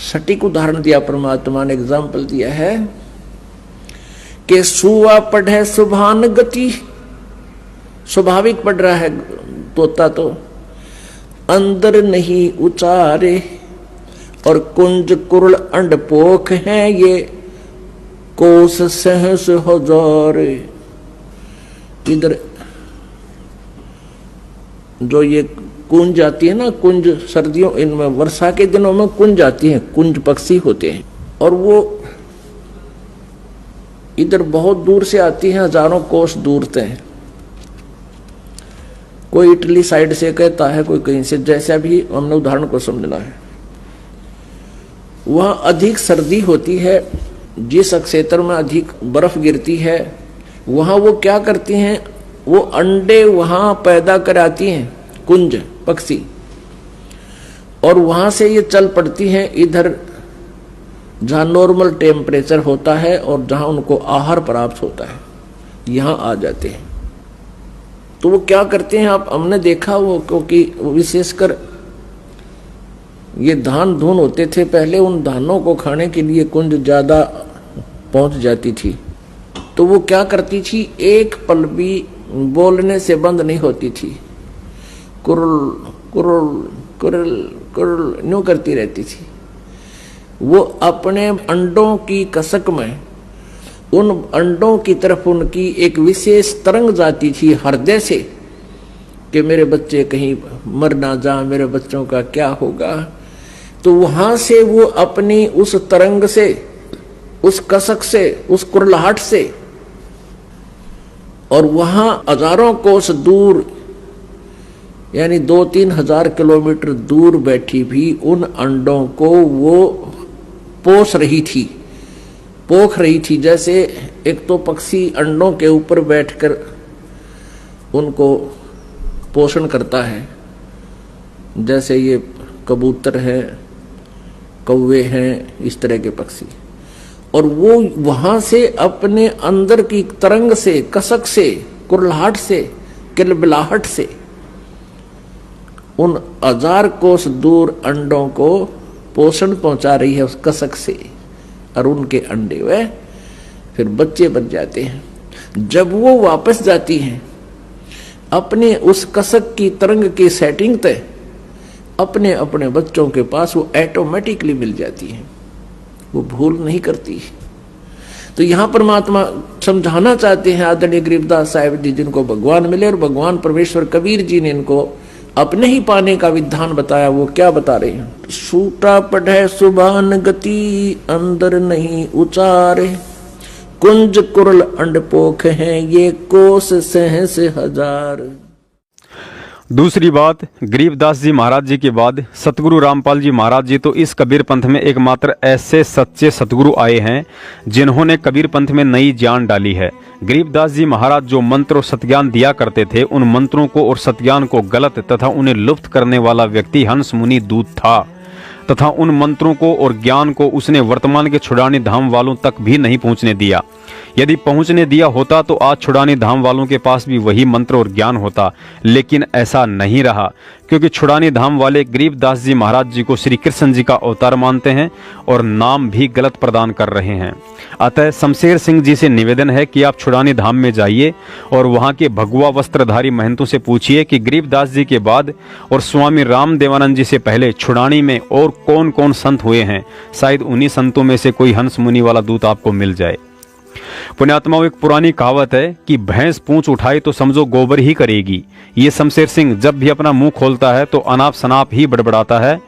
सटीक उदाहरण दिया परमात्मा ने, एग्जाम्पल दिया है कि सुआ पढ़े सुभान गति, स्वाभाविक पढ़ रहा है तोता तो, अंदर नहीं उचारे, और कुंज कुरल अंड पोख है ये कोस 100 हजार। इधर जो ये कुंज आती है ना, कुंज सर्दियों इनमें वर्षा के दिनों में कुंज आती है, कुंज पक्षी होते हैं, और वो इधर बहुत दूर से आती है, हजारों कोस दूर से हैं। कोई इटली साइड से कहता है, कोई कहीं से, जैसा भी हमने उदाहरण को समझना है। वहाँ अधिक सर्दी होती है, जिस क्षेत्र में अधिक बर्फ गिरती है वहाँ वो क्या करती हैं, वो अंडे वहाँ पैदा कराती हैं कुंज पक्षी, और वहाँ से ये चल पड़ती हैं इधर जहाँ नॉर्मल टेम्परेचर होता है और जहाँ उनको आहार प्राप्त होता है, यहाँ आ जाते हैं। तो वो क्या करते हैं, आप हमने देखा वो, क्योंकि विशेषकर ये धान धुन होते थे पहले, उन धानों को खाने के लिए कुंज ज्यादा पहुंच जाती थी। तो वो क्या करती थी, एक पल भी बोलने से बंद नहीं होती थी, कुरल कुरल कुरल कुरल न्यू करती रहती थी। वो अपने अंडों की कसक में उन अंडों की तरफ उनकी एक विशेष तरंग जाती थी हृदय से कि मेरे बच्चे कहीं मर ना जा, मेरे बच्चों का क्या होगा। तो वहां से वो अपनी उस तरंग से, उस कसक से, उस कुरलाहट से, और वहां हजारों कोस दूर यानी 2-3 हजार किलोमीटर दूर बैठी भी उन अंडों को वो पोष रही थी, पोख रही थी। जैसे एक तो पक्षी अंडों के ऊपर बैठकर उनको पोषण करता है, जैसे ये कबूतर है, कौवे हैं, इस तरह के पक्षी, और वो वहां से अपने अंदर की तरंग से, कसक से, कुरलाहट से, किलबिलाहट से उन 1000 कोस दूर अंडों को पोषण पहुंचा रही है उस कसक से, और उनके अंडे वे फिर बच्चे बन जाते हैं। जब वो वापस जाती हैं अपने उस कसक की तरंग की सेटिंग तय, अपने अपने बच्चों के पास वो ऑटोमेटिकली मिल जाती है, वो भूल नहीं करती। तो यहाँ परमात्मा समझाना चाहते हैं आदरणीय गरीबदास साहिब जी, जिनको भगवान मिले, और भगवान परमेश्वर कबीर जी ने इनको अपने ही पाने का विधान बताया। वो क्या बता रहे हैं, सूटा पढ़े सुबान गति, अंदर नहीं उचारे, कुंज कुरल अंड पोख हैं ये कोस 100 हजार। दूसरी बात, गरीबदास जी महाराज जी के बाद सतगुरु रामपाल जी महाराज जी तो इस कबीर पंथ में एकमात्र ऐसे सच्चे सतगुरु आए हैं जिन्होंने कबीर पंथ में नई जान डाली है। गरीबदास जी महाराज जो मंत्र और सत्ज्ञान दिया करते थे, उन मंत्रों को और सत्ज्ञान को गलत तथा उन्हें लुप्त करने वाला व्यक्ति हंस मुनि दूत था। तथा उन मंत्रों को और ज्ञान को उसने वर्तमान के छुड़ानी धाम वालों तक भी नहीं पहुंचने दिया। यदि पहुंचने दिया होता तो आज छुड़ानी धाम वालों के पास भी वही मंत्र और ज्ञान होता, लेकिन ऐसा नहीं रहा, क्योंकि छुड़ानी धाम वाले गरीबदास जी महाराज जी को श्री कृष्ण जी का अवतार मानते हैं और नाम भी गलत प्रदान कर रहे हैं। अतः शमशेर सिंह जी से निवेदन है कि आप छुड़ानी धाम में जाइए और वहां के भगवा वस्त्रधारी महंतों से पूछिए कि गरीबदास जी के बाद और स्वामी राम देवानंद जी से पहले छुड़ानी में और कौन कौन संत हुए हैं। शायद उन्हीं संतों में से कोई हंस मुनि वाला दूत आपको मिल जाए। पुण्यात्माओं, एक पुरानी कहावत है कि भैंस पूंछ उठाए तो समझो गोबर ही करेगी। ये शमशेर सिंह जब भी अपना मुंह खोलता है तो अनाप शनाप ही बड़बड़ाता है।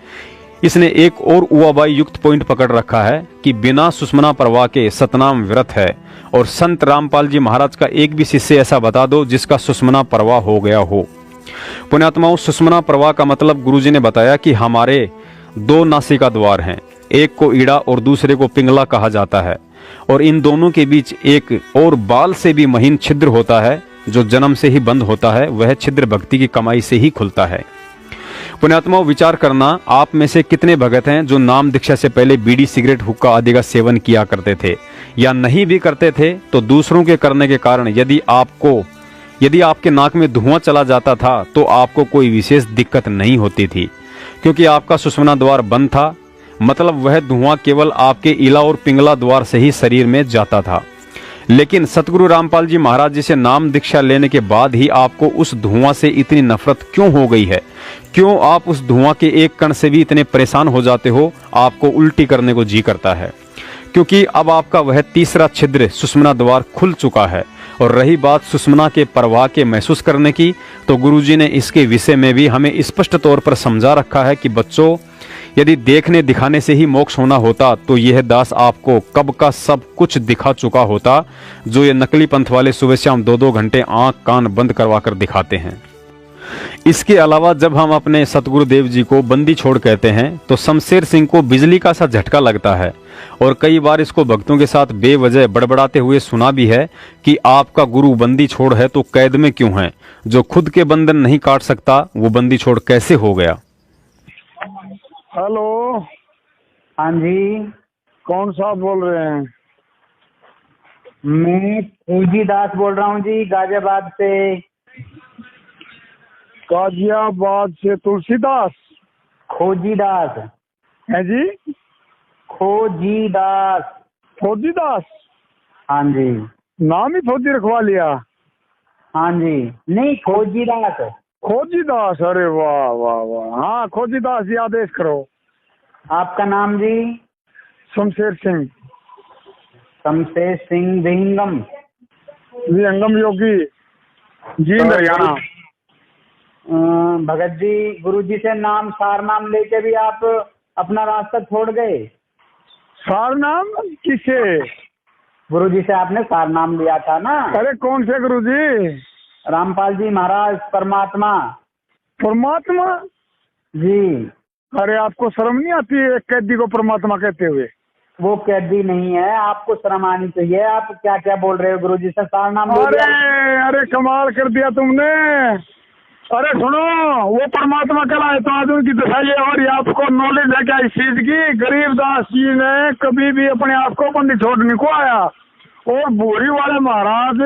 इसने एक और उवाबाई युक्त पॉइंट पकड़ रखा है कि बिना सुषमना प्रवाह के सतनाम व्रत है, और संत रामपाल जी महाराज का एक भी शिष्य ऐसा बता दो जिसका सुषमना प्रवाह हो गया हो। पुण्यात्माओं, सुषमना प्रवाह का मतलब गुरुजी ने बताया कि हमारे दो नासिका द्वार हैं, एक को ईड़ा और दूसरे को पिंगला कहा जाता है, और इन दोनों के बीच एक और बाल से भी महीन छिद्र होता है जो जन्म से ही बंद होता है। वह छिद्र भक्ति की कमाई से ही खुलता है। पुण्यात्माओं, विचार करना, आप में से कितने भगत हैं जो नाम दीक्षा से पहले बीड़ी, सिगरेट, हुक्का आदि का सेवन किया करते थे, या नहीं भी करते थे तो दूसरों के करने के कारण यदि आपके नाक में धुआं चला जाता था तो आपको कोई विशेष दिक्कत नहीं होती थी, क्योंकि आपका सुषमना द्वार बंद था। मतलब वह धुआं केवल आपके ईला और पिंगला द्वार से ही शरीर में जाता था। लेकिन सतगुरु रामपाल जी महाराज जी से नाम दीक्षा लेने के बाद ही आपको उस धुआं से इतनी नफरत क्यों हो गई है? क्यों आप उस धुआं के एक कण से भी इतने परेशान हो जाते हो? आपको उल्टी करने को जी करता है, क्योंकि अब आपका वह तीसरा छिद्र सुषमना द्वार खुल चुका है। और रही बात सुषमना के प्रवाह के महसूस करने की, तो गुरुजी ने इसके विषय में भी हमें स्पष्ट तौर पर समझा रखा है कि बच्चों, यदि देखने दिखाने से ही मोक्ष होना होता तो यह दास आपको कब का सब कुछ दिखा चुका होता, जो ये नकली पंथ वाले सुबह शाम 2-2 घंटे आंख कान बंद करवा कर दिखाते हैं। इसके अलावा जब हम अपने सतगुरुदेव जी को बंदी छोड़ कहते हैं तो शमशेर सिंह को बिजली का सा झटका लगता है, और कई बार इसको भक्तों के साथ बेवजह बड़बड़ाते हुए सुना भी है कि आपका गुरु बंदी छोड़ है तो कैद में क्यों है? जो खुद के बंधन नहीं काट सकता वो बंदी छोड़ कैसे हो गया? हेलो, हाँ जी, कौन साहब बोल रहे हैं? मैं खोजी दास बोल रहा हूँ जी, गाजियाबाद से। गाजियाबाद से तुलसीदास? खोजी दास है जी, खोजी दास। फौजी दास? हाँ जी। नाम ही फौजी रखवा लिया? हाँ जी, नहीं खोजी दास। खोजी दास, अरे वाह वाह वाह। हाँ खोजी दास जी, आदेश करो। आपका नाम जी? शमशेर सिंह। शमशेर सिंह विहंगम? विहंगम योगी जी, हरियाणा। भगत जी, गुरुजी से नाम सार नाम लेके भी आप अपना रास्ता छोड़ गए? सार नाम किसे? गुरुजी से आपने सार नाम लिया था ना? अरे कौन से गुरुजी? रामपाल जी महाराज, परमात्मा। परमात्मा जी। अरे आपको शर्म नहीं आती है कैदी को परमात्मा कहते हुए? वो कैदी नहीं है, आपको शर्म आनी चाहिए। आप क्या क्या बोल रहे हो? गुरुजी से सार नाम ले अरे लिया? अरे कमाल कर दिया तुमने। अरे सुनो, वो परमात्मा कहलाए तो आदमी की दशा ये। और ये आपको नॉलेज है क्या इस चीज की? गरीबदास जी ने कभी भी अपने आप को बंदी छोड़ने को आया, और बोरी वाले महाराज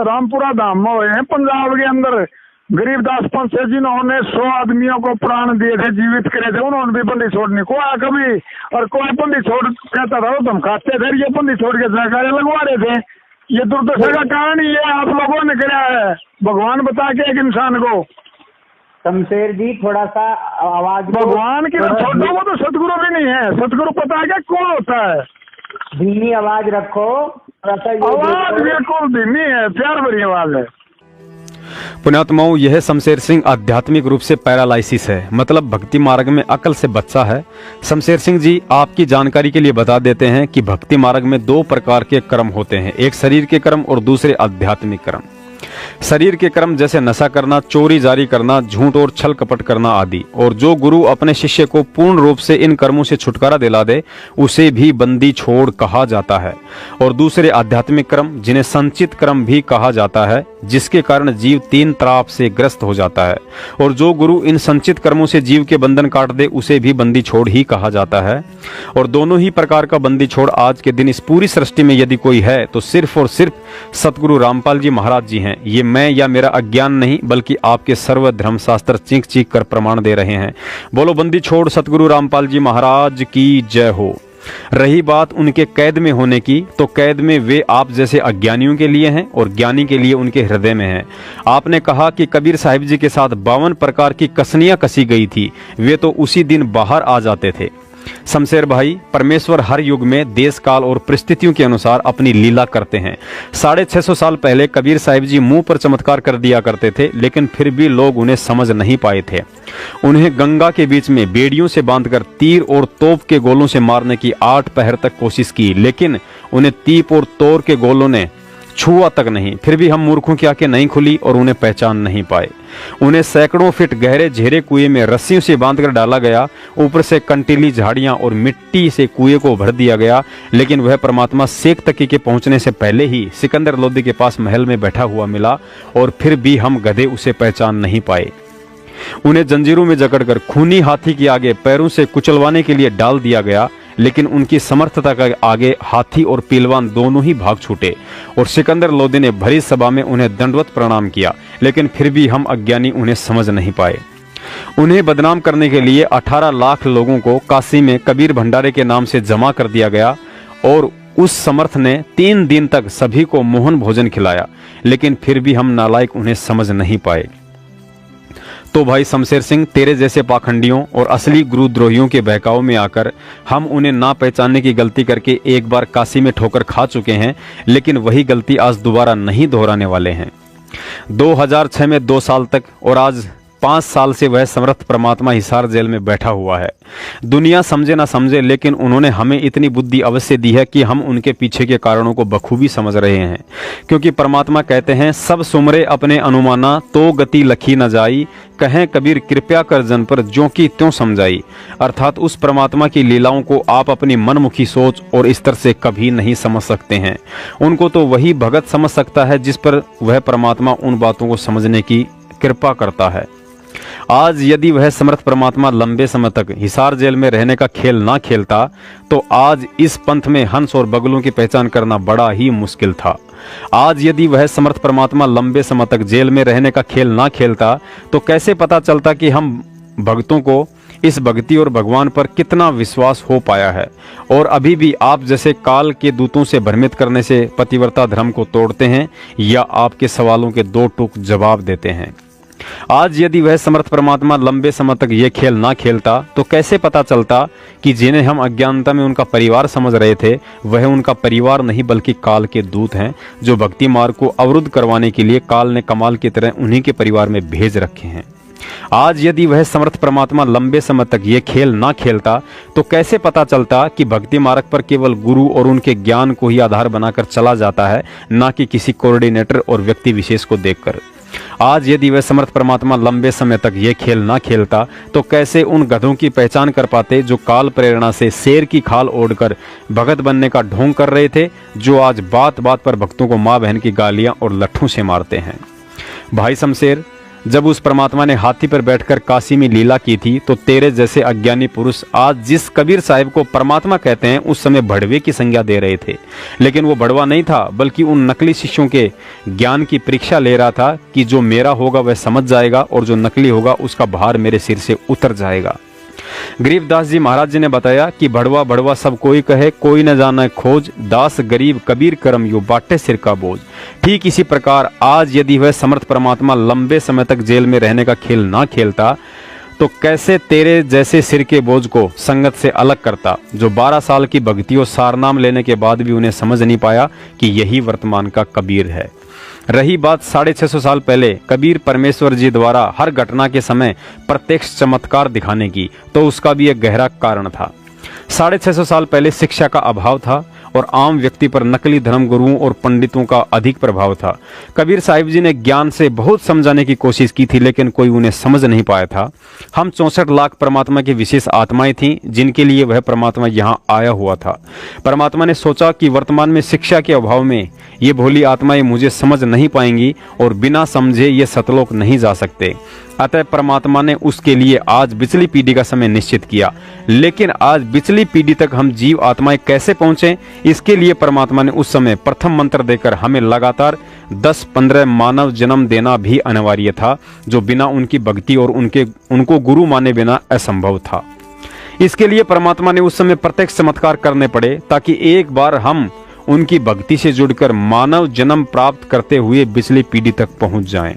रामपुरा धाम में हुए हैं पंजाब के अंदर। गरीबदास पंत से जिन्होंने 100 आदमियों को प्राण दिए थे, जीवित करे थे, उन्होंने भी बंदी छोड़ने को आया कभी। और कोई बंदी छोड़ कहता था तो धमकाते थे, ये बंदी छोड़ के जयकारे लगवा रहे थे। ये दुर्दशा का कारण ये आप लोगों ने किया है, भगवान बता के एक इंसान को। शमशेर जी, थोड़ा सा आवाज भगवान की तो छोड़ो, वो तो सतगुरु भी नहीं है। सतगुरु पता है क्या कौन होता है? धीमी आवाज रखो। आवाज बिल्कुल धीमी है, प्यार भरी आवाज है। पुण्यात्माओं, यह शमशेर सिंह आध्यात्मिक रूप से पैरालाइसिस है, मतलब भक्ति मार्ग में अकल से बच्चा है। शमशेर सिंह जी, आपकी जानकारी के लिए बता देते हैं कि भक्ति मार्ग में 2 प्रकार के कर्म होते हैं, एक शरीर के कर्म और दूसरे आध्यात्मिक कर्म। शरीर के कर्म जैसे नशा करना, चोरी जारी करना, झूठ और छल कपट करना आदि। और जो गुरु अपने शिष्य को पूर्ण रूप से इन कर्मों से छुटकारा दिला दे उसे भी बंदी छोड़ कहा जाता है। और दूसरे आध्यात्मिक कर्म, जिन्हें संचित कर्म भी कहा जाता है, जिसके कारण जीव 3 त्राप से ग्रस्त हो जाता है। और जो गुरु इन संचित कर्मों से जीव के बंधन काट दे उसे भी बंदी छोड़ ही कहा जाता है। और दोनों ही प्रकार का बंदी छोड़ आज के दिन इस पूरी सृष्टि में यदि कोई है तो सिर्फ और सिर्फ सतगुरु रामपाल जी महाराज जी हैं। ये मैं या मेरा अज्ञान नहीं बल्कि आपके सर्व धर्मशास्त्र चीख चीख कर प्रमाण दे रहे हैं। बोलो बंदी छोड़ सतगुरु रामपाल जी महाराज की जय हो। रही बात उनके कैद में होने की, तो कैद में वे आप जैसे अज्ञानियों के लिए हैं और ज्ञानी के लिए उनके हृदय में हैं। आपने कहा कि कबीर साहिब जी के साथ 52 प्रकार की कसनियां कसी गई थी, वे तो उसी दिन बाहर आ जाते थे। शमशेर भाई, परमेश्वर हर युग में देश काल और परिस्थितियों के अनुसार अपनी लीला करते हैं। 650 साल पहले कबीर साहिब जी मुंह पर चमत्कार कर दिया करते थे, लेकिन फिर भी लोग उन्हें समझ नहीं पाए थे। उन्हें गंगा के बीच में बेड़ियों से बांधकर तीर और तोप के गोलों से मारने की 8 पहर तक कोशिश की, लेकिन उन्हें तीप और तोर के गोलों ने छुआ तक नहीं। फिर भी हम मूर्खों की आंखें नहीं खुली और उन्हें पहचान नहीं पाए। उन्हें सैकड़ों फीट गहरे झेरे कुएं में रस्सियों से बांधकर डाला गया, ऊपर से कंटीली झाड़ियां और मिट्टी से कुएं को भर दिया गया, लेकिन वह परमात्मा शेख तकी के पहुंचने से पहले ही सिकंदर लोदी के पास महल में बैठा हुआ मिला और फिर भी हम गधे उसे पहचान नहीं पाए। उन्हें जंजीरों में जकड़कर खूनी हाथी के आगे पैरों से कुचलवाने के लिए डाल दिया गया, लेकिन उनकी समर्थता के आगे हाथी और पीलवान दोनों ही भाग छूटे और सिकंदर लोदी ने भरी सभा में उन्हें दंडवत प्रणाम किया, लेकिन फिर भी हम अज्ञानी उन्हें समझ नहीं पाए। उन्हें बदनाम करने के लिए 18 लाख लोगों को काशी में कबीर भंडारे के नाम से जमा कर दिया गया और उस समर्थ ने 3 दिन तक सभी को मोहन भोजन खिलाया, लेकिन फिर भी हम नालायक उन्हें समझ नहीं पाए। तो भाई शमशेर सिंह, तेरे जैसे पाखंडियों और असली गुरुद्रोहियों के बहकाव में आकर हम उन्हें ना पहचानने की गलती करके एक बार काशी में ठोकर खा चुके हैं, लेकिन वही गलती आज दोबारा नहीं दोहराने वाले हैं। 2006 में 2 साल तक और आज 5 साल से वह समर्थ परमात्मा हिसार जेल में बैठा हुआ है। दुनिया समझे ना समझे, लेकिन उन्होंने हमें इतनी बुद्धि अवश्य दी है कि हम उनके पीछे के कारणों को बखूबी समझ रहे हैं। क्योंकि परमात्मा कहते हैं, सब सुमरे अपने अनुमाना तो गति लखी न जाई, कहें कबीर कृपया कर जन पर ज्यों की त्यों समझाई। अर्थात उस परमात्मा की लीलाओं को आप अपनी मनमुखी सोच और स्तर से कभी नहीं समझ सकते हैं। उनको तो वही भगत समझ सकता है जिस पर वह परमात्मा उन बातों को समझने की कृपा करता है। आज यदि वह समर्थ परमात्मा लंबे समय तक हिसार जेल में रहने का खेल ना खेलता, तो आज इस पंथ में हंस और बगलों की पहचान करना बड़ा ही मुश्किल था। आज यदि वह समर्थ परमात्मा लंबे समय तक जेल में रहने का खेल ना खेलता, तो कैसे पता चलता कि हम भक्तों को इस भक्ति और भगवान पर कितना विश्वास हो पाया है और अभी भी आप जैसे काल के दूतों से भ्रमित करने से पतिव्रता धर्म को तोड़ते हैं या आपके सवालों के 2 टूक जवाब देते हैं। आज यदि वह समर्थ परमात्मा लंबे समय तक ये खेल ना खेलता, तो कैसे पता चलता कि जिन्हें हम अज्ञानता में उनका परिवार समझ रहे थे, वह उनका परिवार नहीं बल्कि काल के दूत हैं, जो भक्ति मार्ग को अवरुद्ध करवाने के लिए काल ने कमाल की तरह उन्हीं के परिवार में भेज रखे हैं। आज यदि वह समर्थ परमात्मा लंबे समय तक ये खेल ना खेलता, तो कैसे पता चलता कि भक्ति मार्ग पर केवल गुरु और उनके ज्ञान को ही आधार बनाकर चला जाता है, ना कि किसी कोऑर्डिनेटर और व्यक्ति विशेष को देखकर। आज यदि वह समर्थ परमात्मा लंबे समय तक ये खेल ना खेलता, तो कैसे उन गधों की पहचान कर पाते जो काल प्रेरणा से शेर की खाल ओढ़कर भगत बनने का ढोंग कर रहे थे, जो आज बात बात पर भक्तों को माँ बहन की गालियां और लट्ठों से मारते हैं। भाई शमशेर, जब उस परमात्मा ने हाथी पर बैठकर काशी में लीला की थी, तो तेरे जैसे अज्ञानी पुरुष आज जिस कबीर साहिब को परमात्मा कहते हैं, उस समय भड़वे की संज्ञा दे रहे थे। लेकिन वो भड़वा नहीं था, बल्कि उन नकली शिष्यों के ज्ञान की परीक्षा ले रहा था कि जो मेरा होगा वह समझ जाएगा और जो नकली होगा उसका भार मेरे सिर से उतर जाएगा। गरीबदास जी महाराज जी ने बताया कि भड़वा भड़वा सब कोई कहे, कोई न जाने खोज, दास गरीब कबीर करम यो बाटे सिर का बोझ। ठीक इसी प्रकार आज यदि वह समर्थ परमात्मा लंबे समय तक जेल में रहने का खेल ना खेलता, तो कैसे तेरे जैसे सिर के बोझ को संगत से अलग करता, जो 12 साल की भक्ति और सारनाम लेने के बाद भी उन्हें समझ नहीं पाया कि यही वर्तमान का कबीर है। रही बात 650 साल पहले कबीर परमेश्वर जी द्वारा हर घटना के समय प्रत्यक्ष चमत्कार दिखाने की, तो उसका भी एक गहरा कारण था। 650 साल पहले शिक्षा का अभाव था और आम व्यक्ति पर नकली धर्म गुरुओं और पंडितों का अधिक प्रभाव था। कबीर साहिब जी ने ज्ञान से बहुत समझाने की कोशिश की थी, लेकिन कोई उन्हें समझ नहीं पाया था। हम 64 लाख परमात्मा की विशेष आत्माएं थीं, जिनके लिए वह परमात्मा यहाँ आया हुआ था। परमात्मा ने सोचा कि वर्तमान में शिक्षा के अभाव में ये भोली आत्माएं मुझे समझ नहीं पाएंगी और बिना समझे ये सतलोक नहीं जा सकते। अतः परमात्मा ने उसके लिए आज पिछली पीढ़ी का समय निश्चित किया। लेकिन आज पिछली पीढ़ी तक हम जीव आत्माएं कैसे पहुंचे, इसके लिए परमात्मा ने उस समय प्रथम मंत्र देकर हमें लगातार 10-15 मानव जन्म देना भी अनिवार्य था, जो बिना उनकी भक्ति और उनको गुरु माने बिना असंभव था। इसके लिए परमात्मा ने उस समय प्रत्यक्ष चमत्कार करने पड़े, ताकि एक बार हम उनकी भक्ति से जुड़कर मानव जन्म प्राप्त करते हुए पिछली पीढ़ी तक पहुंच जाएं।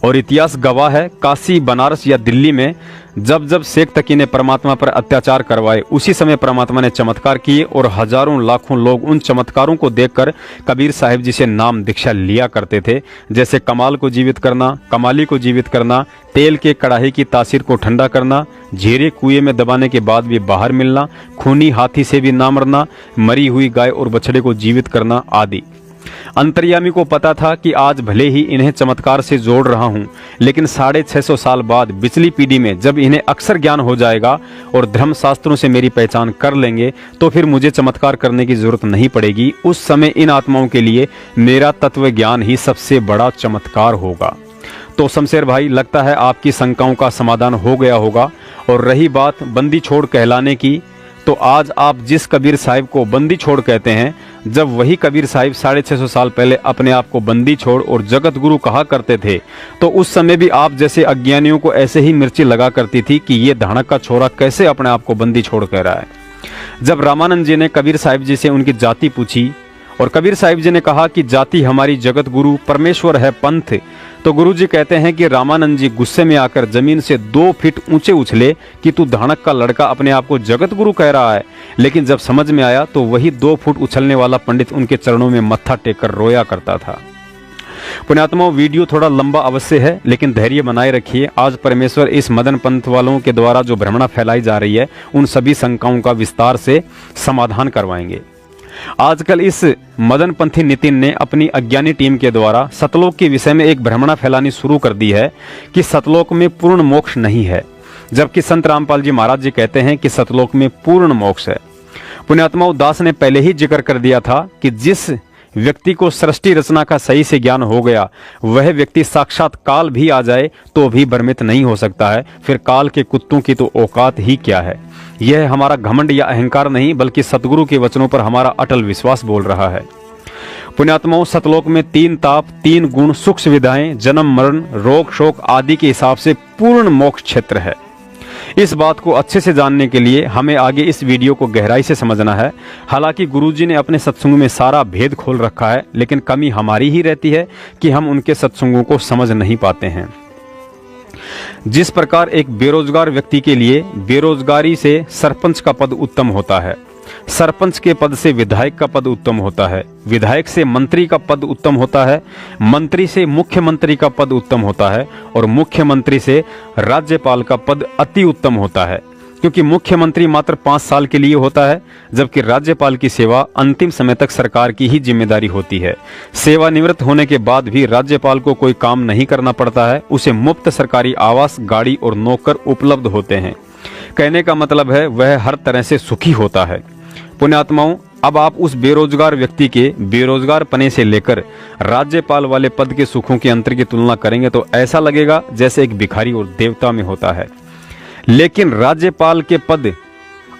और इतिहास गवाह है, काशी, बनारस या दिल्ली में जब जब शेख तकी ने परमात्मा पर अत्याचार करवाए, उसी समय परमात्मा ने चमत्कार किए और हजारों लाखों लोग उन चमत्कारों को देखकर कबीर साहिब जी से नाम दीक्षा लिया करते थे। जैसे कमाल को जीवित करना, कमाली को जीवित करना, तेल के कड़ाही की तासीर को ठंडा करना, झीरे कुएं में दबाने के बाद भी बाहर मिलना, खूनी हाथी से भी ना मरना, मरी हुई गाय और बछड़े को जीवित करना आदि। अंतर्यामी को पता था कि आज भले ही इन्हें चमत्कार से जोड़ रहा हूं, लेकिन 650 साल बाद पिछली पीढ़ी में जब इन्हें अक्षर ज्ञान हो जाएगा और धर्मशास्त्रों से मेरी पहचान कर लेंगे, तो फिर मुझे चमत्कार करने की जरूरत नहीं पड़ेगी। उस समय इन आत्माओं के लिए मेरा तत्व ज्ञान ही सबसे बड़ा चमत्कार होगा। तो शमशेर भाई, लगता है आपकी शंकाओं का समाधान हो गया होगा। और रही बात बंदी छोड़ कहलाने की, तो आज आप जिस कबीर साहिब को बंदी छोड़ कहते हैं, जब वही कबीर साहिब 650 साल पहले अपने आप को बंदी छोड़ और जगत गुरु कहा करते थे, तो उस समय भी आप जैसे अज्ञानियों को ऐसे ही मिर्ची लगा करती थी कि ये धानक का छोरा कैसे अपने आप को बंदी छोड़ कह रहा है। जब रामानंद जी ने कबीर साहिब जी से उनकी जाति पूछी और कबीर साहिब जी ने कहा कि जाति हमारी जगत गुरु, परमेश्वर है पंथ, तो गुरु जी कहते हैं कि रामानंद जी गुस्से में आकर जमीन से 2 फीट ऊंचे उछले कि तू धानक का लड़का अपने आप को जगत गुरु कह रहा है। लेकिन जब समझ में आया तो वही 2 फुट उछलने वाला पंडित उनके चरणों में मत्था टेक कर रोया करता था। पुण्यात्माओं, वीडियो थोड़ा लंबा अवश्य है, लेकिन धैर्य बनाए रखिए। आज परमेश्वर इस मदन पंथ वालों के द्वारा जो भ्रमणा फैलाई जा रही है, उन सभी शंकाओं का विस्तार से समाधान करवाएंगे। आजकल इस मदन पंथी नितिन ने अपनी अज्ञानी टीम के द्वारा सतलोक के विषय में एक भ्रमणा फैलानी शुरू कर दी है कि सतलोक में पूर्ण मोक्ष नहीं है, जबकि संत रामपाल जी महाराज जी कहते हैं कि सतलोक में पूर्ण मोक्ष है। पुण्यात्माओं, दास ने पहले ही जिक्र कर दिया था कि जिस व्यक्ति को सृष्टि रचना का सही से ज्ञान हो गया, वह व्यक्ति साक्षात काल भी आ जाए तो भी भ्रमित नहीं हो सकता है। फिर काल के कुत्तों की तो औकात ही क्या है। यह हमारा घमंड या अहंकार नहीं, बल्कि सतगुरु के वचनों पर हमारा अटल विश्वास बोल रहा है। पुण्यात्माओं, सतलोक में 3 ताप, 3 गुण, सुख सुविधाएं, जन्म मरण, रोग शोक आदि के हिसाब से पूर्ण मोक्ष क्षेत्र है। इस बात को अच्छे से जानने के लिए हमें आगे इस वीडियो को गहराई से समझना है। हालांकि गुरुजी ने अपने सत्संगों में सारा भेद खोल रखा है, लेकिन कमी हमारी ही रहती है कि हम उनके सत्संगों को समझ नहीं पाते हैं। जिस प्रकार एक बेरोजगार व्यक्ति के लिए बेरोजगारी से सरपंच का पद उत्तम होता है, सरपंच के पद से विधायक का पद उत्तम होता है, विधायक से मंत्री का पद उत्तम होता है, मंत्री से मुख्यमंत्री का पद उत्तम होता है और मुख्यमंत्री से राज्यपाल का पद अति उत्तम होता है, क्योंकि मुख्यमंत्री मात्र 5 साल के लिए होता है, जबकि राज्यपाल की सेवा अंतिम समय तक सरकार की ही जिम्मेदारी होती है। सेवानिवृत्त होने के बाद भी राज्यपाल को कोई काम नहीं करना पड़ता है, उसे मुफ्त सरकारी आवास, गाड़ी और नौकर उपलब्ध होते हैं। कहने का मतलब है वह हर तरह से सुखी होता है। पुण्यात्माओं, अब आप उस बेरोजगार व्यक्ति के बेरोजगार पने से लेकर राज्यपाल वाले पद के सुखों के अंतर की तुलना करेंगे तो ऐसा लगेगा जैसे एक भिखारी और देवता में होता है। लेकिन राज्यपाल के पद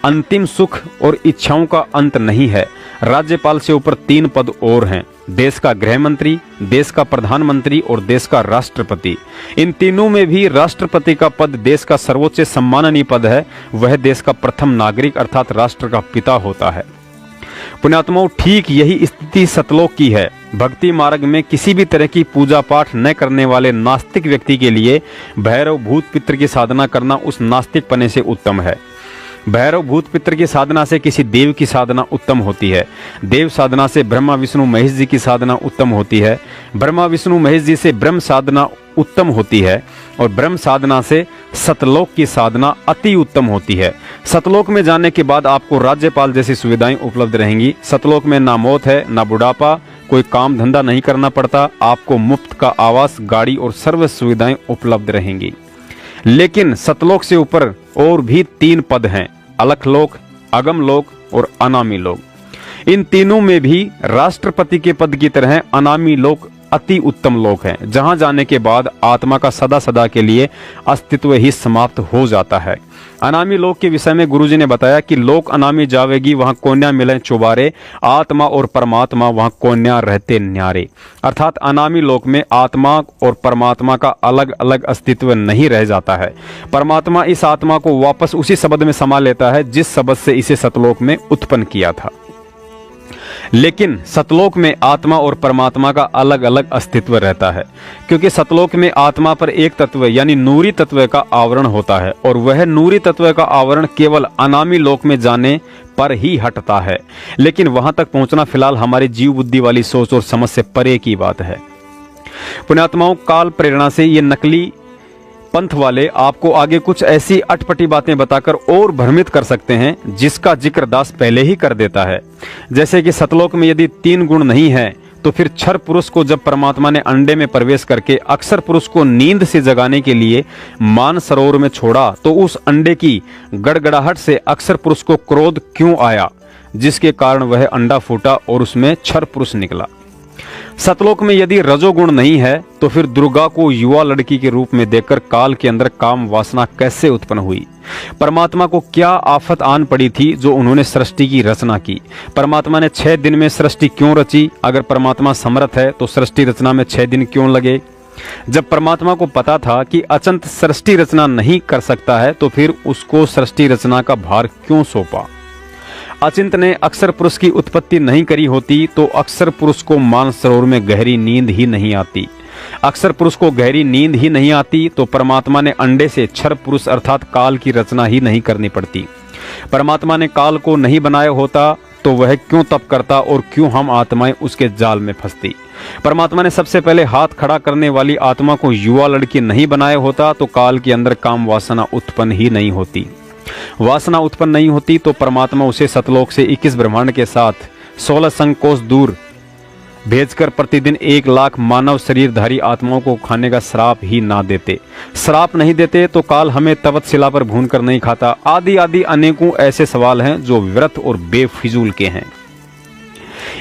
अंतिम सुख और इच्छाओं का अंत नहीं है। राज्यपाल से ऊपर 3 पद और हैं, देश का गृह मंत्री, देश का प्रधानमंत्री और देश का राष्ट्रपति। इन तीनों में भी राष्ट्रपति का पद देश का सर्वोच्च सम्माननीय पद है। वह देश का प्रथम नागरिक अर्थात राष्ट्र का पिता होता है। पुण्यात्माओं, ठीक यही स्थिति सतलोक की है। भक्ति मार्ग में किसी भी तरह की पूजा पाठ न करने वाले नास्तिक व्यक्ति के लिए भैरव भूत पितर की साधना करना उस नास्तिक पने से उत्तम है। भैरव भूत पितर की साधना से किसी देव की साधना उत्तम होती है। देव साधना से ब्रह्मा विष्णु महेश जी की साधना उत्तम होती है। ब्रह्मा विष्णु महेश जी से ब्रह्म साधना उत्तम होती है। और ब्रह्म साधना से सतलोक की साधना अति उत्तम होती है। सतलोक में जाने के बाद आपको राज्यपाल जैसी सुविधाएं उपलब्ध रहेंगी। सतलोक में ना मौत है ना बुढ़ापा, कोई काम धंधा नहीं करना पड़ता, आपको मुफ्त का आवास, गाड़ी और सर्व सुविधाएं उपलब्ध रहेंगी। लेकिन सतलोक से ऊपर और भी 3 पद हैं, अलखलोक, अगमलोक और अनामी लोक। इन तीनों में भी राष्ट्रपति के पद की तरह अनामी लोक अति उत्तम लोक है, जहां जाने के बाद आत्मा का सदा सदा के लिए अस्तित्व ही समाप्त हो जाता है। अनामी लोक के विषय में गुरुजी ने बताया कि लोक अनामी जावेगी, वहां कोन्या मिले चुबारे, आत्मा और परमात्मा वहां कोन्या रहते न्यारे। अर्थात अनामी लोक में आत्मा और परमात्मा का अलग अलग अस्तित्व नहीं रह जाता है। परमात्मा इस आत्मा को वापस उसी शब्द में समा लेता है जिस शब्द से इसे सतलोक में उत्पन्न किया था। लेकिन सतलोक में आत्मा और परमात्मा का अलग अलग अस्तित्व रहता है, क्योंकि सतलोक में आत्मा पर एक तत्व यानी नूरी तत्व का आवरण होता है, और वह नूरी तत्व का आवरण केवल अनामी लोक में जाने पर ही हटता है। लेकिन वहां तक पहुंचना फिलहाल हमारी जीव बुद्धि वाली सोच और समझ से परे की बात है। पुण्यात्माओं, काल प्रेरणा से ये नकली पंथ वाले आपको आगे कुछ ऐसी अटपटी बातें बताकर और भ्रमित कर सकते हैं जिसका जिक्र दास पहले ही कर देता है। जैसे कि सतलोक में यदि 3 गुण नहीं है तो फिर क्षर पुरुष को जब परमात्मा ने अंडे में प्रवेश करके अक्षर पुरुष को नींद से जगाने के लिए मान सरोवर में छोड़ा तो उस अंडे की गड़गड़ाहट से अक्षर पुरुष को क्रोध क्यों आया, जिसके कारण वह अंडा फूटा और उसमें क्षर पुरुष निकला। सतलोक में यदि रजोगुण नहीं है तो फिर दुर्गा को युवा लड़की के रूप में देखकर काल के अंदर काम वासना कैसे उत्पन्न हुई। परमात्मा को क्या आफत आन पड़ी थी जो उन्होंने सृष्टि की रचना की। परमात्मा ने 6 दिन में सृष्टि क्यों रची। अगर परमात्मा समर्थ है तो सृष्टि रचना में 6 दिन क्यों लगे। जब परमात्मा को पता था कि अचंत सृष्टि रचना नहीं कर सकता है तो फिर उसको सृष्टि रचना का भार क्यों सौंपा। अचिंत ने अक्षर पुरुष की उत्पत्ति नहीं करी होती तो अक्षर पुरुष को मान सरोवर में गहरी नींद ही नहीं आती। अक्षर पुरुष को गहरी नींद ही नहीं आती तो परमात्मा ने अंडे से क्षर पुरुष अर्थात काल की रचना ही नहीं करनी पड़ती। परमात्मा ने काल को नहीं बनाया होता तो वह क्यों तप करता और क्यों हम आत्माएं उसके जाल में फंसती। परमात्मा ने सबसे पहले हाथ खड़ा करने वाली आत्मा को युवा लड़की नहीं बनाया होता तो काल के अंदर काम वासना उत्पन्न ही नहीं होती। वासना उत्पन्न नहीं होती तो परमात्मा उसे सतलोक से 21 ब्रह्मांड के साथ 16 संकोश दूर भेजकर प्रतिदिन 1 लाख मानव शरीरधारी आत्माओं को खाने का श्राप ही ना देते। श्राप नहीं देते तो काल हमें तवत शिला पर भून कर नहीं खाता। आदि आदि अनेकों ऐसे सवाल हैं जो व्यर्थ और बेफिजूल के हैं।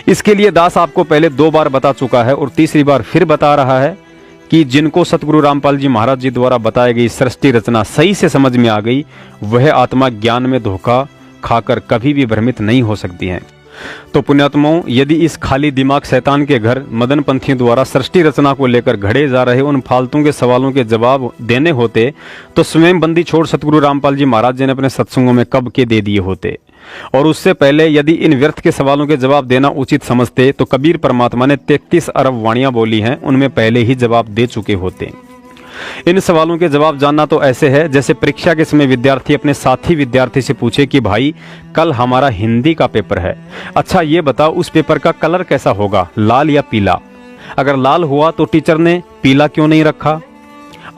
इसके लिए दास आपको पहले 2 बार बता चुका है और तीसरी बार फिर बता रहा है कि जिनको सतगुरु रामपाल जी महाराज जी द्वारा बताई गई सृष्टि रचना सही से समझ में आ गई वह आत्मा ज्ञान में धोखा खाकर कभी भी भ्रमित नहीं हो सकती हैं। तो पुण्यात्माओं, यदि इस खाली दिमाग शैतान के घर मदन पंथियों द्वारा सृष्टि रचना को लेकर घड़े जा रहे उन फालतू के सवालों के जवाब देने होते तो स्वयं बंदी छोड़ सतगुरु रामपाल जी महाराज जी ने अपने सत्संगों में कब के दे दिए होते। और उससे पहले यदि इन व्यर्थ के सवालों के जवाब देना उचित समझते तो कबीर परमात्मा ने 33 अरब वाणियां बोली हैं, उनमें पहले ही जवाब दे चुके होते। इन सवालों के जवाब जानना तो ऐसे है जैसे परीक्षा के समय विद्यार्थी अपने साथी विद्यार्थी से पूछे कि भाई कल हमारा हिंदी का पेपर है, अच्छा ये बताओ उस पेपर का कलर कैसा होगा, लाल या पीला। अगर लाल हुआ तो टीचर ने पीला क्यों नहीं रखा।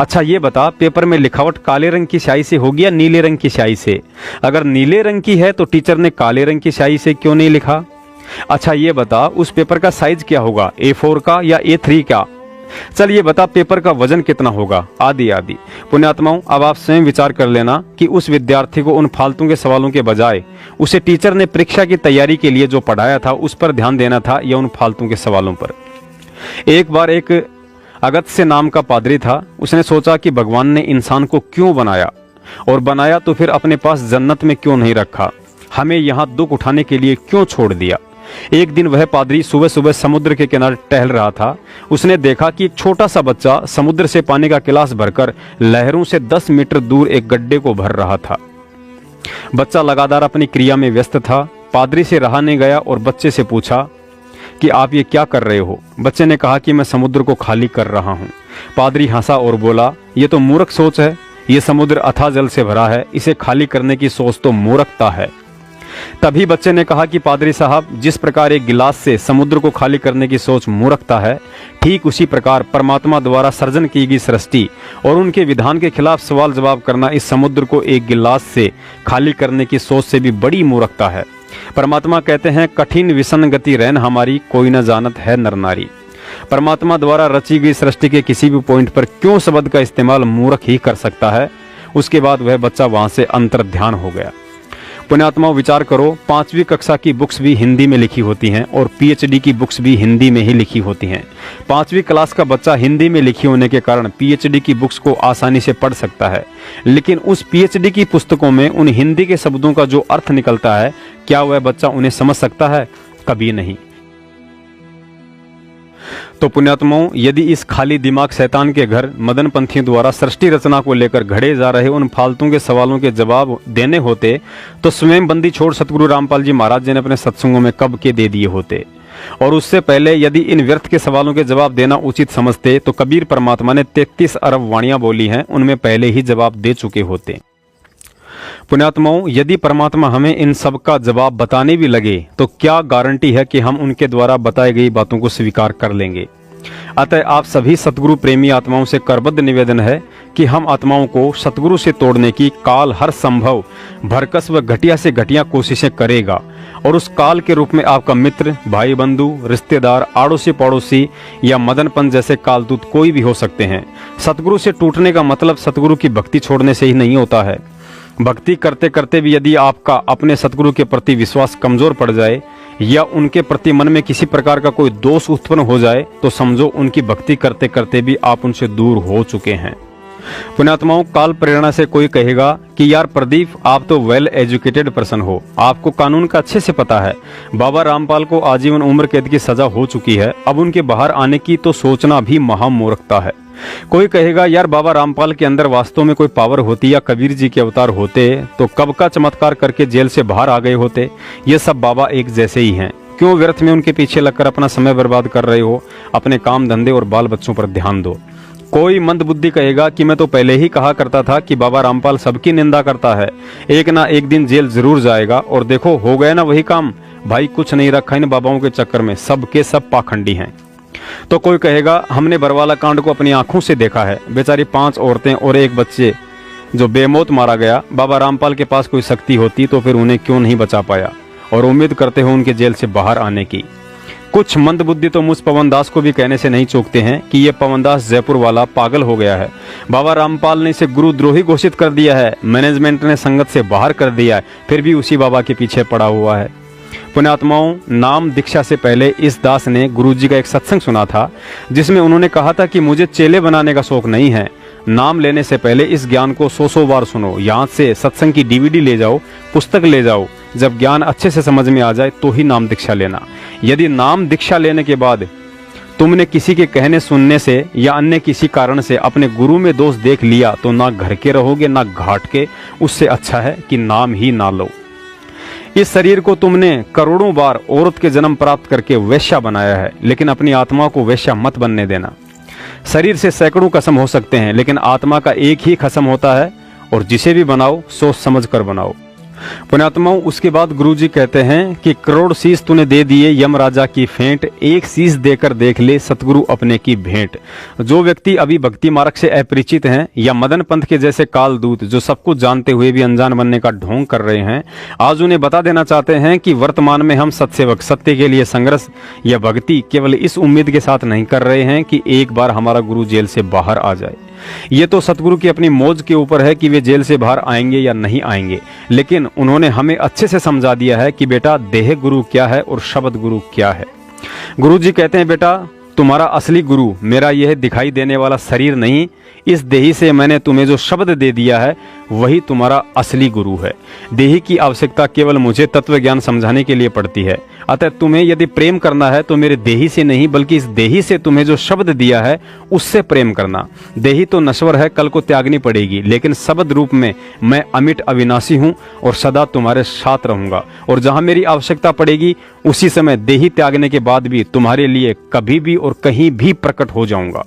अच्छा ये बता पेपर में लिखावट काले रंग की स्याही से होगी या नीले रंग की स्याही से। अगर नीले रंग की है तो टीचर ने काले रंग की स्याही से क्यों नहीं लिखा। अच्छा ये बता उस पेपर का साइज क्या होगा, A4 का या A3 का। चल ये बता पेपर का वजन कितना होगा, आदि आदि। पुण्यात्माओं, अब आप स्वयं विचार कर लेना कि उस विद्यार्थी को उन फालतू के सवालों के बजाय उसे टीचर ने परीक्षा की तैयारी के लिए जो पढ़ाया था उस पर ध्यान देना था या उन फालतू के सवालों पर। एक बार एक अगत्य नाम का पादरी था, उसने सोचा कि भगवान ने इंसान को क्यों बनाया और बनाया तो फिर अपने पास जन्नत में क्यों नहीं रखा, हमें यहाँ दुख उठाने के लिए क्यों छोड़ दिया। एक दिन वह पादरी सुबह सुबह समुद्र के किनारे टहल रहा था। उसने देखा कि एक छोटा सा बच्चा समुद्र से पानी का गिलास भरकर लहरों से 10 मीटर दूर एक गड्ढे को भर रहा था। बच्चा लगातार अपनी क्रिया में व्यस्त था। पादरी से रहा नहीं गया और बच्चे से पूछा कि आप ये क्या कर रहे हो। बच्चे ने कहा कि मैं समुद्र को खाली कर रहा हूँ। पादरी हंसा और बोला, ये तो मूर्ख सोच है, ये समुद्र अथाह जल से भरा है, इसे खाली करने की सोच तो मूर्खता है। तभी बच्चे ने कहा कि पादरी साहब, जिस प्रकार एक गिलास से समुद्र को खाली करने की सोच मूर्खता है, ठीक उसी प्रकार परमात्मा द्वारा सर्जन की गई सृष्टि और उनके विधान के खिलाफ सवाल जवाब करना इस समुद्र को एक गिलास से खाली करने की सोच से भी बड़ी मूर्खता है। परमात्मा कहते हैं, कठिन विषम गति रैन हमारी, कोई न जानत है नर नारी। परमात्मा द्वारा रची गई सृष्टि के किसी भी पॉइंट पर क्यों शब्द का इस्तेमाल मूर्ख ही कर सकता है। उसके बाद वह बच्चा वहां से अंतर्ध्यान हो गया। पुण्यात्माओं, विचार करो, 5वीं कक्षा की बुक्स भी हिंदी में लिखी होती हैं और पीएचडी की बुक्स भी हिंदी में ही लिखी होती हैं। 5वीं क्लास का बच्चा हिंदी में लिखी होने के कारण पीएचडी की बुक्स को आसानी से पढ़ सकता है, लेकिन उस पीएचडी की पुस्तकों में उन हिंदी के शब्दों का जो अर्थ निकलता है, क्या वह बच्चा उन्हें समझ सकता है? कभी नहीं। तो पुण्यात्माओं, यदि इस खाली दिमाग शैतान के घर मदन पंथियों द्वारा सृष्टि रचना को लेकर घड़े जा रहे उन फालतू के सवालों के जवाब देने होते तो स्वयं बंदी छोड़ सतगुरु रामपाल जी महाराज जी ने अपने सत्संगों में कब के दे दिए होते। और उससे पहले यदि इन व्यर्थ के सवालों के जवाब देना उचित समझते तो कबीर परमात्मा ने 33 अरब वाणियां बोली हैं, उनमें पहले ही जवाब दे चुके होते। पुण्यात्माओं, यदि परमात्मा हमें इन सब का जवाब बताने भी लगे तो क्या गारंटी है कि हम उनके द्वारा बताई गई बातों को स्वीकार कर लेंगे। अतः आप सभी सतगुरु प्रेमी आत्माओं से करबद्ध निवेदन है कि हम आत्माओं को सतगुरु से तोड़ने की काल हर संभव भरकस व घटिया से घटिया कोशिशें करेगा, और उस काल के रूप में आपका मित्र, भाई बंधु, रिश्तेदार, आड़ोसी पड़ोसी या मदनपन जैसे कालदूत कोई भी हो सकते हैं। सतगुरु से टूटने का मतलब सतगुरु की भक्ति छोड़ने से ही नहीं होता है। भक्ति करते करते भी यदि आपका अपने सतगुरु के प्रति विश्वास कमजोर पड़ जाए या उनके प्रति मन में किसी प्रकार का कोई दोष उत्पन्न हो जाए तो समझो उनकी भक्ति करते करते भी आप उनसे दूर हो चुके हैं। पुण्यात्माओं, काल प्रेरणा से कोई कहेगा कि यार प्रदीप, आप तो वेल एजुकेटेड पर्सन हो, आपको कानून का अच्छे से पता है। बाबा रामपाल को आजीवन उम्र कैद की सजा हो चुकी है, अब उनके बाहर आने की तो सोचना भी महामूर्खता है। कोई कहेगा यार बाबा रामपाल के अंदर वास्तव में कोई पावर होती या कबीर जी के अवतार होते तो कब का चमत्कार करके जेल से बाहर आ गए होते। ये सब बाबा एक जैसे ही हैं, क्यों व्यर्थ में उनके पीछे लगकर अपना समय बर्बाद कर रहे हो। अपने काम धंधे और बाल बच्चों पर ध्यान दो। कोई मंदबुद्धि कहेगा कि मैं तो पहले ही कहा करता था कि बाबा रामपाल सबकी निंदा करता है, एक ना एक दिन जेल जरूर जाएगा, और देखो हो गया ना वही काम। भाई कुछ नहीं रखा इन बाबाओं के चक्कर में, सब के सब पाखंडी हैं। तो कोई कहेगा हमने बरवाला कांड को अपनी आंखों से देखा है, बेचारी 5 औरतें और एक बच्चे जो बेमौत मारा गया। बाबा रामपाल के पास कोई शक्ति होती तो फिर उन्हें क्यों नहीं बचा पाया, और उम्मीद करते हो उनके जेल से बाहर आने की। कुछ मंदबुद्धि तो मुझ पवन दास को भी कहने से नहीं चूकते हैं कि ये पवन दास जयपुर वाला पागल हो गया है। बाबा रामपाल ने इसे गुरुद्रोही घोषित कर दिया है, मैनेजमेंट ने संगत से बाहर कर दिया है, फिर भी उसी बाबा के पीछे पड़ा हुआ है। पुण्यात्माओं, नाम दीक्षा से पहले इस दास ने गुरुजी का एक सत्संग सुना था जिसमें उन्होंने कहा था कि मुझे चेले बनाने का शौक नहीं है। नाम लेने से पहले इस ज्ञान को 100 बार सुनो, यहाँ से सत्संग की DVD ले जाओ, पुस्तक ले जाओ। जब ज्ञान अच्छे से समझ में आ जाए तो ही नाम दीक्षा लेना। यदि नाम दीक्षा लेने के बाद तुमने किसी के कहने सुनने से या अन्य किसी कारण से अपने गुरु में दोष देख लिया तो ना घर के रहोगे ना घाट के। उससे अच्छा है कि नाम ही ना लो। इस शरीर को तुमने करोड़ों बार औरत के जन्म प्राप्त करके वैश्या बनाया है, लेकिन अपनी आत्मा को वैश्या मत बनने देना। शरीर से सैकड़ों कसम हो सकते हैं, लेकिन आत्मा का एक ही कसम होता है, और जिसे भी बनाओ सोच समझ कर बनाओ। पुण्यात्माओं, उसके बाद गुरुजी कहते हैं कि करोड़ शीश तूने दे दिए यम राजा की फेंट, एक शीश देकर देख ले सतगुरु अपने की भेंट। जो व्यक्ति अभी भक्ति मार्ग से अपरिचित हैं या मदन पंथ के जैसे कालदूत जो सब कुछ जानते हुए भी अनजान बनने का ढोंग कर रहे हैं, आज उन्हें बता देना चाहते हैं कि वर्तमान में हम सत्सेवक सत्य के लिए संघर्ष या भक्ति केवल इस उम्मीद के साथ नहीं कर रहे हैं कि एक बार हमारा गुरु जेल से बाहर आ जाए। ये तो सतगुरु की अपनी मौज के ऊपर है कि वे जेल से बाहर आएंगे या नहीं आएंगे, लेकिन उन्होंने हमें अच्छे से समझा दिया है कि बेटा देह गुरु क्या है और शब्द गुरु क्या है। गुरु जी कहते हैं बेटा तुम्हारा असली गुरु मेरा यह दिखाई देने वाला शरीर नहीं, इस देही से मैंने तुम्हें जो शब्द दे दिया है वही तुम्हारा असली गुरु है। देही की आवश्यकता केवल मुझे तत्व ज्ञान समझाने के लिए पड़ती है। अतः तुम्हें यदि प्रेम करना है तो मेरे देही से नहीं बल्कि इस देही से तुम्हें जो शब्द दिया है उससे प्रेम करना। देही तो नश्वर है, कल को त्यागनी पड़ेगी, लेकिन शब्द रूप में मैं अमिट अविनाशी हूँ और सदा तुम्हारे साथ रहूंगा, और जहां मेरी आवश्यकता पड़ेगी उसी समय देही त्यागने के बाद भी तुम्हारे लिए कभी भी और कहीं भी प्रकट हो जाऊंगा।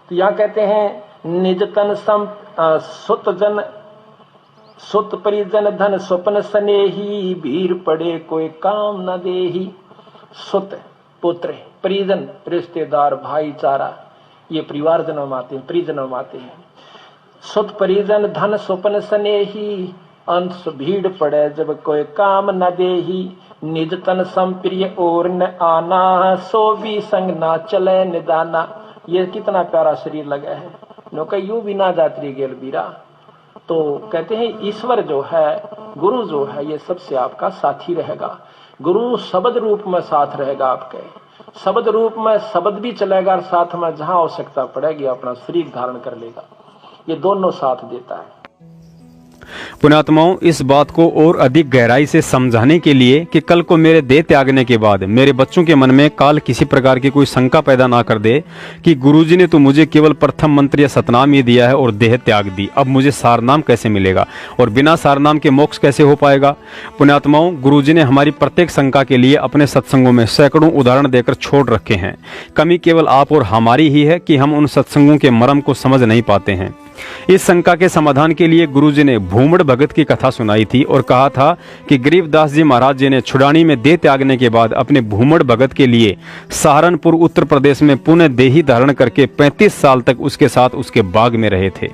तो यहाँ कहते हैं निज तन सम सुत जन सुत परिजन धन स्वप्न स्नेही, भीड़ पड़े कोई काम न देही। सुत पुत्र, परिजन रिश्तेदार, भाईचारा, ये परिवार जन्म आते हैं, परिजन्म आते हैं। सुत परिजन धन स्वप्न स्नेही, अंश भीड़ पड़े जब कोई काम न देही। निज तन संप्रिय और न आना, सो भी संग ना चले निदाना। ये कितना प्यारा शरीर लगा है, नो यू भी ना जात्री गेल बीरा। तो कहते हैं ईश्वर जो है, गुरु जो है, ये सबसे आपका साथी रहेगा। गुरु शब्द रूप में साथ रहेगा आपके, शब्द रूप में शब्द भी चलेगा और साथ में जहां आवश्यकता पड़ेगी अपना शरीर धारण कर लेगा। ये दोनों साथ देता है। पुण्यात्माओं, इस बात को और अधिक गहराई से समझाने के लिए कि कल को मेरे देह त्यागने के बाद मेरे बच्चों के मन में काल किसी प्रकार की कोई शंका पैदा ना कर दे कि गुरुजी ने तो मुझे केवल प्रथम मंत्र या सतनाम ही दिया है और देह त्याग दी, अब मुझे सारनाम कैसे मिलेगा और बिना सारनाम के मोक्ष कैसे हो पाएगा। पुण्यात्माओं, गुरुजी ने हमारी प्रत्येक शंका के लिए अपने सत्संगों में सैकड़ों उदाहरण देकर छोड़ रखे हैं। कमी केवल आप और हमारी ही है कि हम उन सत्संगों के मर्म को समझ नहीं पाते हैं। इस शंका के समाधान के लिए गुरुजी ने भूमड़ भगत की कथा सुनाई थी और कहा था कि गरीबदास जी महाराज जी ने छुड़ानी में देह त्यागने के बाद अपने भूमड़ भगत के लिए सहारनपुर उत्तर प्रदेश में पुण्य देही धारण करके 35 साल तक उसके साथ उसके बाग में रहे थे।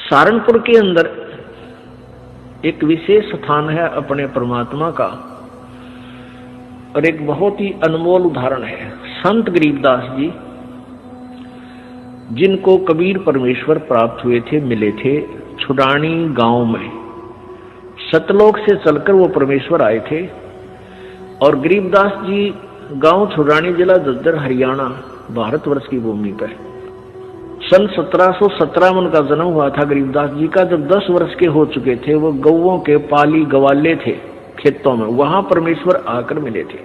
सहारनपुर के अंदर एक विशेष स्थान है अपने परमात्मा का और एक बहुत ही अनमोल उदाहरण है। संत गरीबदास जी, जिनको कबीर परमेश्वर प्राप्त हुए थे, मिले थे छुड़ानी गांव में। सतलोक से चलकर वो परमेश्वर आए थे और गरीबदास जी गांव छुड़ानी, जिला झज्जर, हरियाणा, भारतवर्ष की भूमि पर सन 1717 में उनका जन्म हुआ था गरीबदास जी का। जब 10 वर्ष के हो चुके थे, वो गौओं के पाली गवाले थे खेतों में, वहां परमेश्वर आकर मिले थे।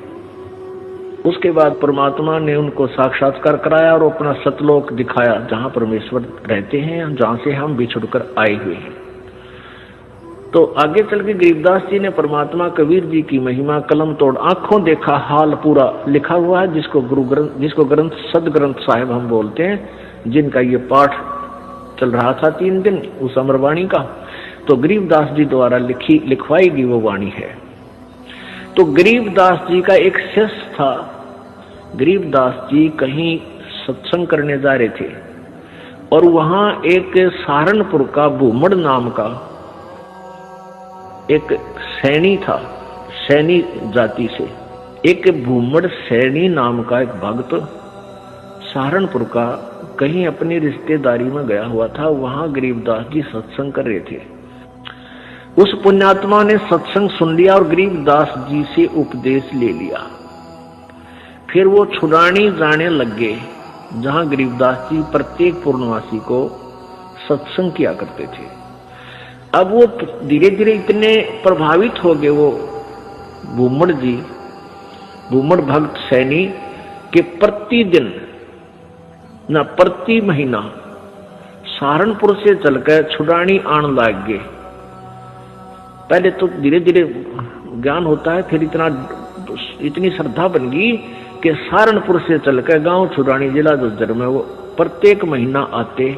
उसके बाद परमात्मा ने उनको साक्षात्कार कराया और अपना सतलोक दिखाया जहां परमेश्वर रहते हैं, जहां से हम बिछुड़कर आए हुए हैं। तो आगे चल के गरीबदास जी ने परमात्मा कबीर जी की महिमा कलम तोड़ आंखों देखा हाल पूरा लिखा हुआ है, जिसको ग्रंथ सदग्रंथ साहिब हम बोलते हैं, जिनका ये पाठ चल रहा था 3 दिन उस अमरवाणी का। तो गरीबदास जी द्वारा लिखवाई गई वो वाणी है। तो गरीबदास जी का एक शिष्य था। गरीबदास जी कहीं सत्संग करने जा रहे थे और वहां एक सहारनपुर का भूमड़ नाम का एक सैनी था, सैनी जाति से एक भूमड़ सैनी नाम का एक भक्त सहारनपुर का कहीं अपनी रिश्तेदारी में गया हुआ था। वहां गरीबदास जी सत्संग कर रहे थे। उस पुण्यात्मा ने सत्संग सुन लिया और गरीबदास जी से उपदेश ले लिया। फिर वो छुड़ानी जाने लग गए, जहां गरीबदास जी प्रत्येक पूर्णवासी को सत्संग किया करते थे। अब वो धीरे धीरे इतने प्रभावित हो गए वो भूमड़ जी, भूमड़ भक्त सैनी, के प्रतिदिन ना प्रति महीना सहारनपुर से चलकर छुड़ानी आने लग गए। पहले तो धीरे धीरे ज्ञान होता है, फिर इतनी श्रद्धा बन गई कि सहारनपुर से चलकर गांव छुड़ानी, जिला झज्जर में वो प्रत्येक महीना आते।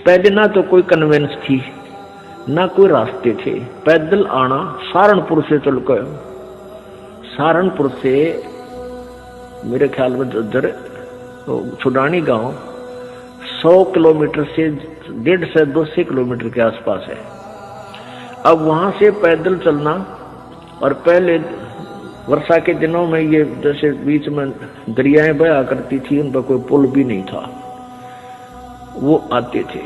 पहले ना तो कोई कन्वेंस थी, ना कोई रास्ते थे, पैदल आना। सहारनपुर से चलकर, सहारनपुर से मेरे ख्याल में झज्जर छुड़ानी गांव 100 किलोमीटर से 150 से 200 किलोमीटर के आसपास है। अब वहां से पैदल चलना, और पहले वर्षा के दिनों में ये जैसे बीच में दरियाएं बहा करती थी, उन पर कोई पुल भी नहीं था, वो आते थे।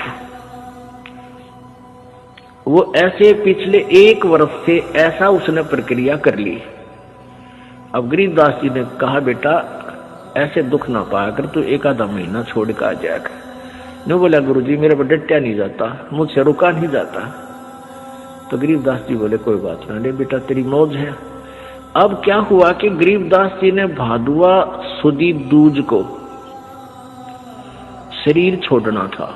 वो ऐसे पिछले 1 वर्ष से ऐसा उसने प्रक्रिया कर ली। अब गरीबदास जी ने कहा, बेटा ऐसे दुख ना पाया कर, तू 1 आधा महीना छोड़ कर आ जाएगा। ने बोला गुरुजी मेरे पर डटया नहीं जाता, मुझसे रुका नहीं जाता। तो गरीबदास जी बोले कोई बात ना, ले बेटा तेरी मौज है। अब क्या हुआ कि गरीबदास जी ने भादुआ सुदी दूज को शरीर छोड़ना था,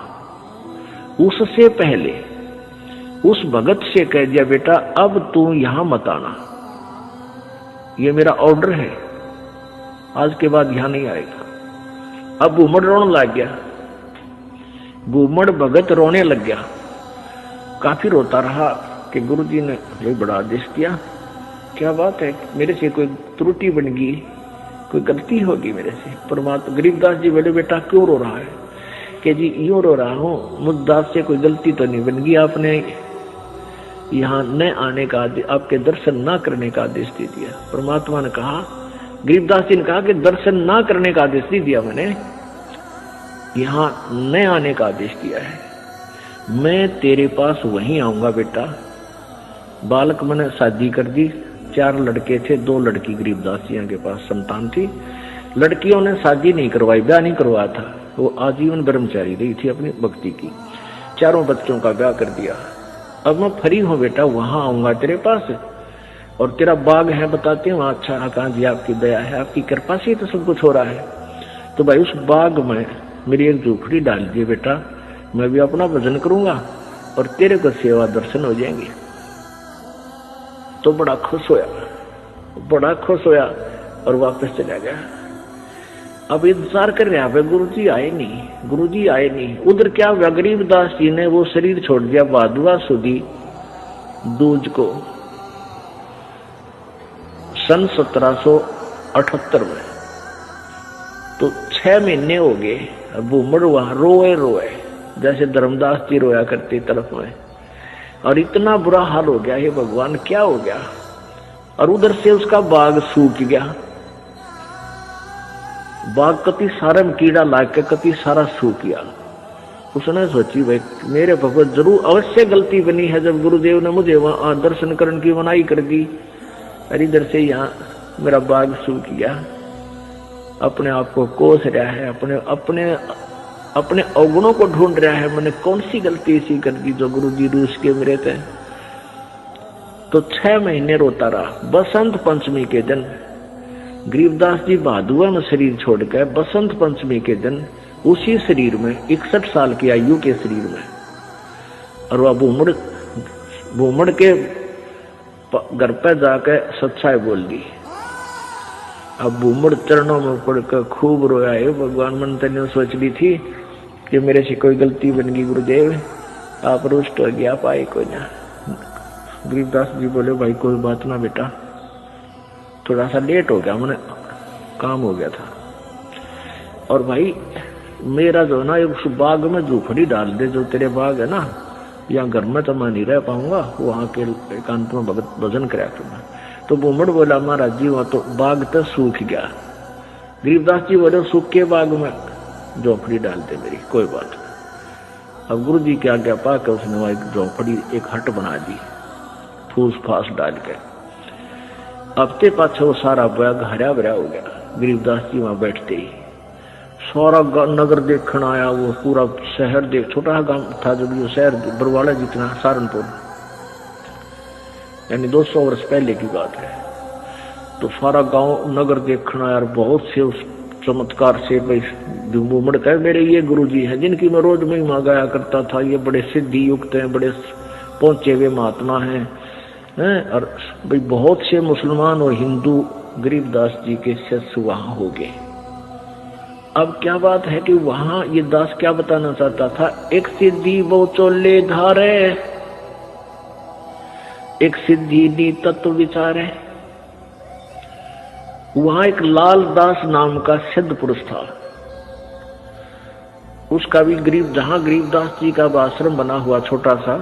उससे पहले उस भगत से कह दिया बेटा अब तू यहां मत आना, ये मेरा ऑर्डर है, आज के बाद यहां नहीं आएगा। अब घूमड़ रोने लग गया, घूमड़ भगत रोने लग गया, काफी रोता रहा कि गुरुजी ने ये बड़ा आदेश दिया, क्या बात है, मेरे से कोई त्रुटि बन गई, कोई गलती होगी मेरे से। परमात्मा गरीबदास जी बोले बेटा क्यों रो रहा है? कि जी यूं रो रहा हूं, मुझदास से कोई गलती तो नहीं बन गई, आपने यहाँ न आने का, आपके दर्शन ना करने का आदेश दे दिया। परमात्मा ने कहा, गरीबदास जी ने कहा कि दर्शन ना करने का आदेश नहीं दिया मैंने, यहाँ न आने का आदेश दिया है। मैं तेरे पास वहीं आऊंगा बेटा। बालक मैंने शादी कर दी, 4 लड़के थे, 2 लड़की गरीबदास जी के पास संतान थी। लड़कियों ने शादी नहीं करवाई, ब्याह नहीं करवाया था, वो आजीवन ब्रह्मचारी रही थी अपनी भक्ति की। 4 बच्चों का ब्याह कर दिया। अब मैं फ्री हूं बेटा, वहां आऊंगा तेरे पास, और तेरा बाग है बताते हैं वहां अच्छा कहा जी आपकी दया है, आपकी कृपा से तो सब कुछ हो रहा है। तो भाई उस बाग में मेरी एक झोपड़ी डाल दिए बेटा, मैं भी अपना भजन करूंगा और तेरे को सेवा दर्शन हो जाएंगे। तो बड़ा खुश होया और वापस चला गया। अब इंतजार कर रहा है, गुरुजी आए नहीं। उधर क्या हुआ, गरीबदास जी ने वो शरीर छोड़ दिया भादुआ सुदी दूज को सन 1778 में। तो 6 महीने हो गए। अब घूमड़ वहां रोए जैसे धर्मदास जी रोया करते तरफ में, और इतना बुरा हाल हो गया, हे भगवान क्या हो गया। और उधर से उसका बाग सूख गया, बाग कति सारे में कीड़ा लाग के कति सारा सूख गया। उसने सोची भाई मेरे भगवत जरूर अवश्य गलती बनी है, जब गुरुदेव ने मुझे वहां दर्शन करने की मनाही कर दी, और इधर से यहाँ मेरा बाग सूख गया। अपने आप को कोस रहा है, अपने अवगुणों को ढूंढ रहा है, मैंने कौन सी गलती ऐसी कर दी जो गुरुजी रूस के मेरे थे। तो 6 महीने रोता रहा। बसंत पंचमी के दिन गरीबदास जी भादुआ में शरीर छोड़ गए। बसंत पंचमी के दिन उसी शरीर में 61 साल की आयु के शरीर में, और वह भूमड़ के घर पर जाकर सच्चाई बोल दी। अब भूमड़ चरणों में पड़कर खूब रोया, है भगवान मन तने सोच ली थी कि मेरे से कोई गलती बन गई, गुरुदेव आप रुष्ट हो गया, पाए कोई ना। गरीबदास जी बोले भाई कोई बात ना बेटा, थोड़ा सा लेट हो गया, मैंने काम हो गया था। और भाई मेरा जो ना उस बाग में झोपड़ी डाल दे, जो तेरे बाग है ना, यहाँ घर में तो मैं नहीं रह पाऊंगा, वहां के एकांत में भगत भजन कराया तुम्हें। तो भूमड़ बोला महाराज जी वहां तो बाग तो सूख गया। गरीबदास जी बोले सूखे बाग में झोपड़ी डाल दे मेरी, कोई बात नहीं। अब गुरु जी की आज्ञा पाकर उसने वहां एक झोपड़ी, एक हट बना दी फूस फास डाल के। हफ्ते पाछे वो सारा बाग हरा भरा हो गया। गरीबदास जी वहां बैठते ही सारा नगर देखने आया, वो पूरा शहर देख, छोटा गांव था जब ये शहर बरवाड़ा जितना, सहारनपुर, यानी 200 वर्ष पहले की बात है। तो सारा गांव नगर देखना यार, बहुत से उस चमत्कार से भाई भूमड़ कहे मेरे ये गुरुजी हैं जिनकी मैं रोज महिमा गाया करता था, ये बड़े सिद्धि युक्त हैं, बड़े पहुंचे हुए महात्मा हैं। और भाई बहुत से मुसलमान और हिंदू गरीबदास जी के शिष्य वहां हो गए। अब क्या बात है कि वहां ये दास क्या बताना चाहता था, एक सिद्धि वो चोले धारे, एक सिद्धि दी तत्व विचारे। वहां एक लाल दास नाम का सिद्ध पुरुष था, उसका भी जहां गरीबदास जी का आश्रम बना हुआ छोटा सा,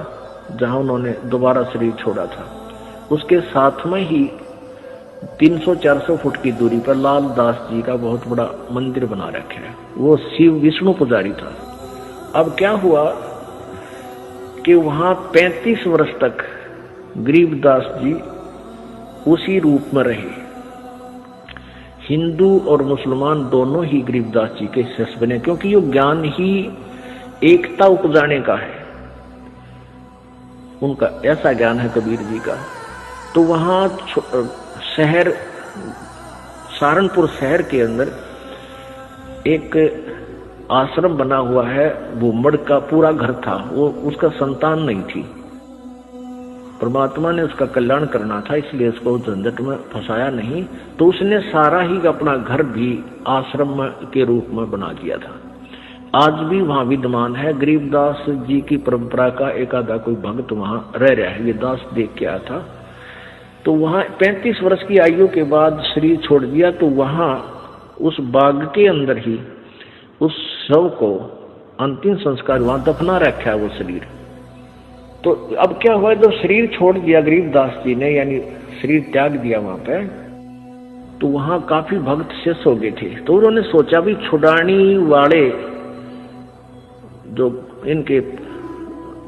जहां उन्होंने दोबारा शरीर छोड़ा था, उसके साथ में ही 300-400 फुट की दूरी पर लाल दास जी का बहुत बड़ा मंदिर बना रखे है। वो शिव विष्णु पुजारी था। अब क्या हुआ कि वहां 35 वर्ष तक गरीबदास जी उसी रूप में रहे। हिंदू और मुसलमान दोनों ही गरीबदास जी के शिष्य बने, क्योंकि ये ज्ञान ही एकता उपजाने का है, उनका ऐसा ज्ञान है कबीर जी का। तो वहां शहर सहारनपुर शहर के अंदर एक आश्रम बना हुआ है, भूमड़ का पूरा घर था, वो उसका संतान नहीं थी। परमात्मा ने उसका कल्याण करना था, इसलिए उसको झंझट में फंसाया नहीं, तो उसने सारा ही अपना घर भी आश्रम के रूप में बना दिया था। आज भी वहां विद्यमान है। गरीबदास जी की परंपरा का एक आधा कोई भक्त वहां रह रहा है, ये दास देख के आया था। तो वहां 35 वर्ष की आयु के बाद शरीर छोड़ दिया, तो वहां उस बाग के अंदर ही उस शव को अंतिम संस्कार वहां दफना रखा है वो शरीर। तो अब क्या हुआ, जब शरीर छोड़ दिया गरीबदास जी ने, यानी शरीर त्याग दिया वहां पे, तो वहां काफी भक्त शेष हो गए थे। तो उन्होंने सोचा भी छुड़ानी वाले जो इनके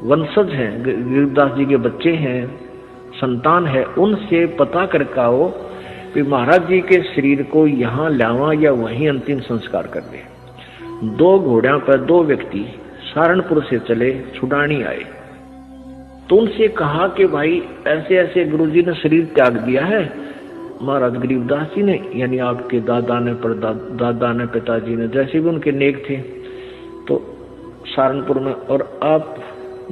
वंशज हैं, गरीबदास जी के बच्चे हैं, संतान है, उनसे पता करके आओ कि महाराज जी के शरीर को यहाँ लावा या वहीं अंतिम संस्कार कर दे। 2 घोड़ों पर 2 व्यक्ति सहारनपुर से चले, छुड़ानी आए। तो उनसे कहा कि भाई ऐसे ऐसे गुरुजी ने शरीर त्याग दिया है, महाराज गरीबदास जी ने, यानी आपके दादा ने, दादा ने, पिताजी ने, जैसे भी उनके नेक थे, तो सहारनपुर में, और आप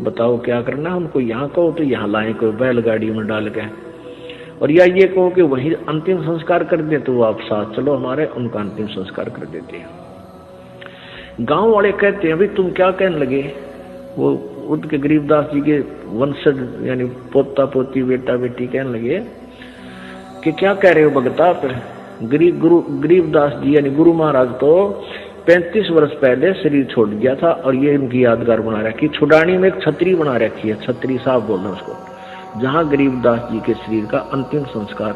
बताओ क्या करना है। उनको यहाँ कहो तो यहाँ लाए, कोई बैलगाड़ी में डाल के, और या ये कहो कि वही अंतिम संस्कार कर दे, तो वो आप साथ चलो हमारे, उनका अंतिम संस्कार कर देते हैं। गांव वाले कहते हैं, भाई तुम क्या कहने लगे, वो उनके गरीबदास जी के वंशज यानी पोता पोती बेटा बेटी कहने लगे कि क्या कह रहे हो भगता आप, गरीबदास जी यानी गुरु महाराज तो 35 वर्ष पहले शरीर छोड़ दिया था, और ये इनकी यादगार बना रखी। छुड़ानी में एक छतरी बना रखी है, छतरी साहब बोलना उसको, जहां गरीबदास जी के शरीर का अंतिम संस्कार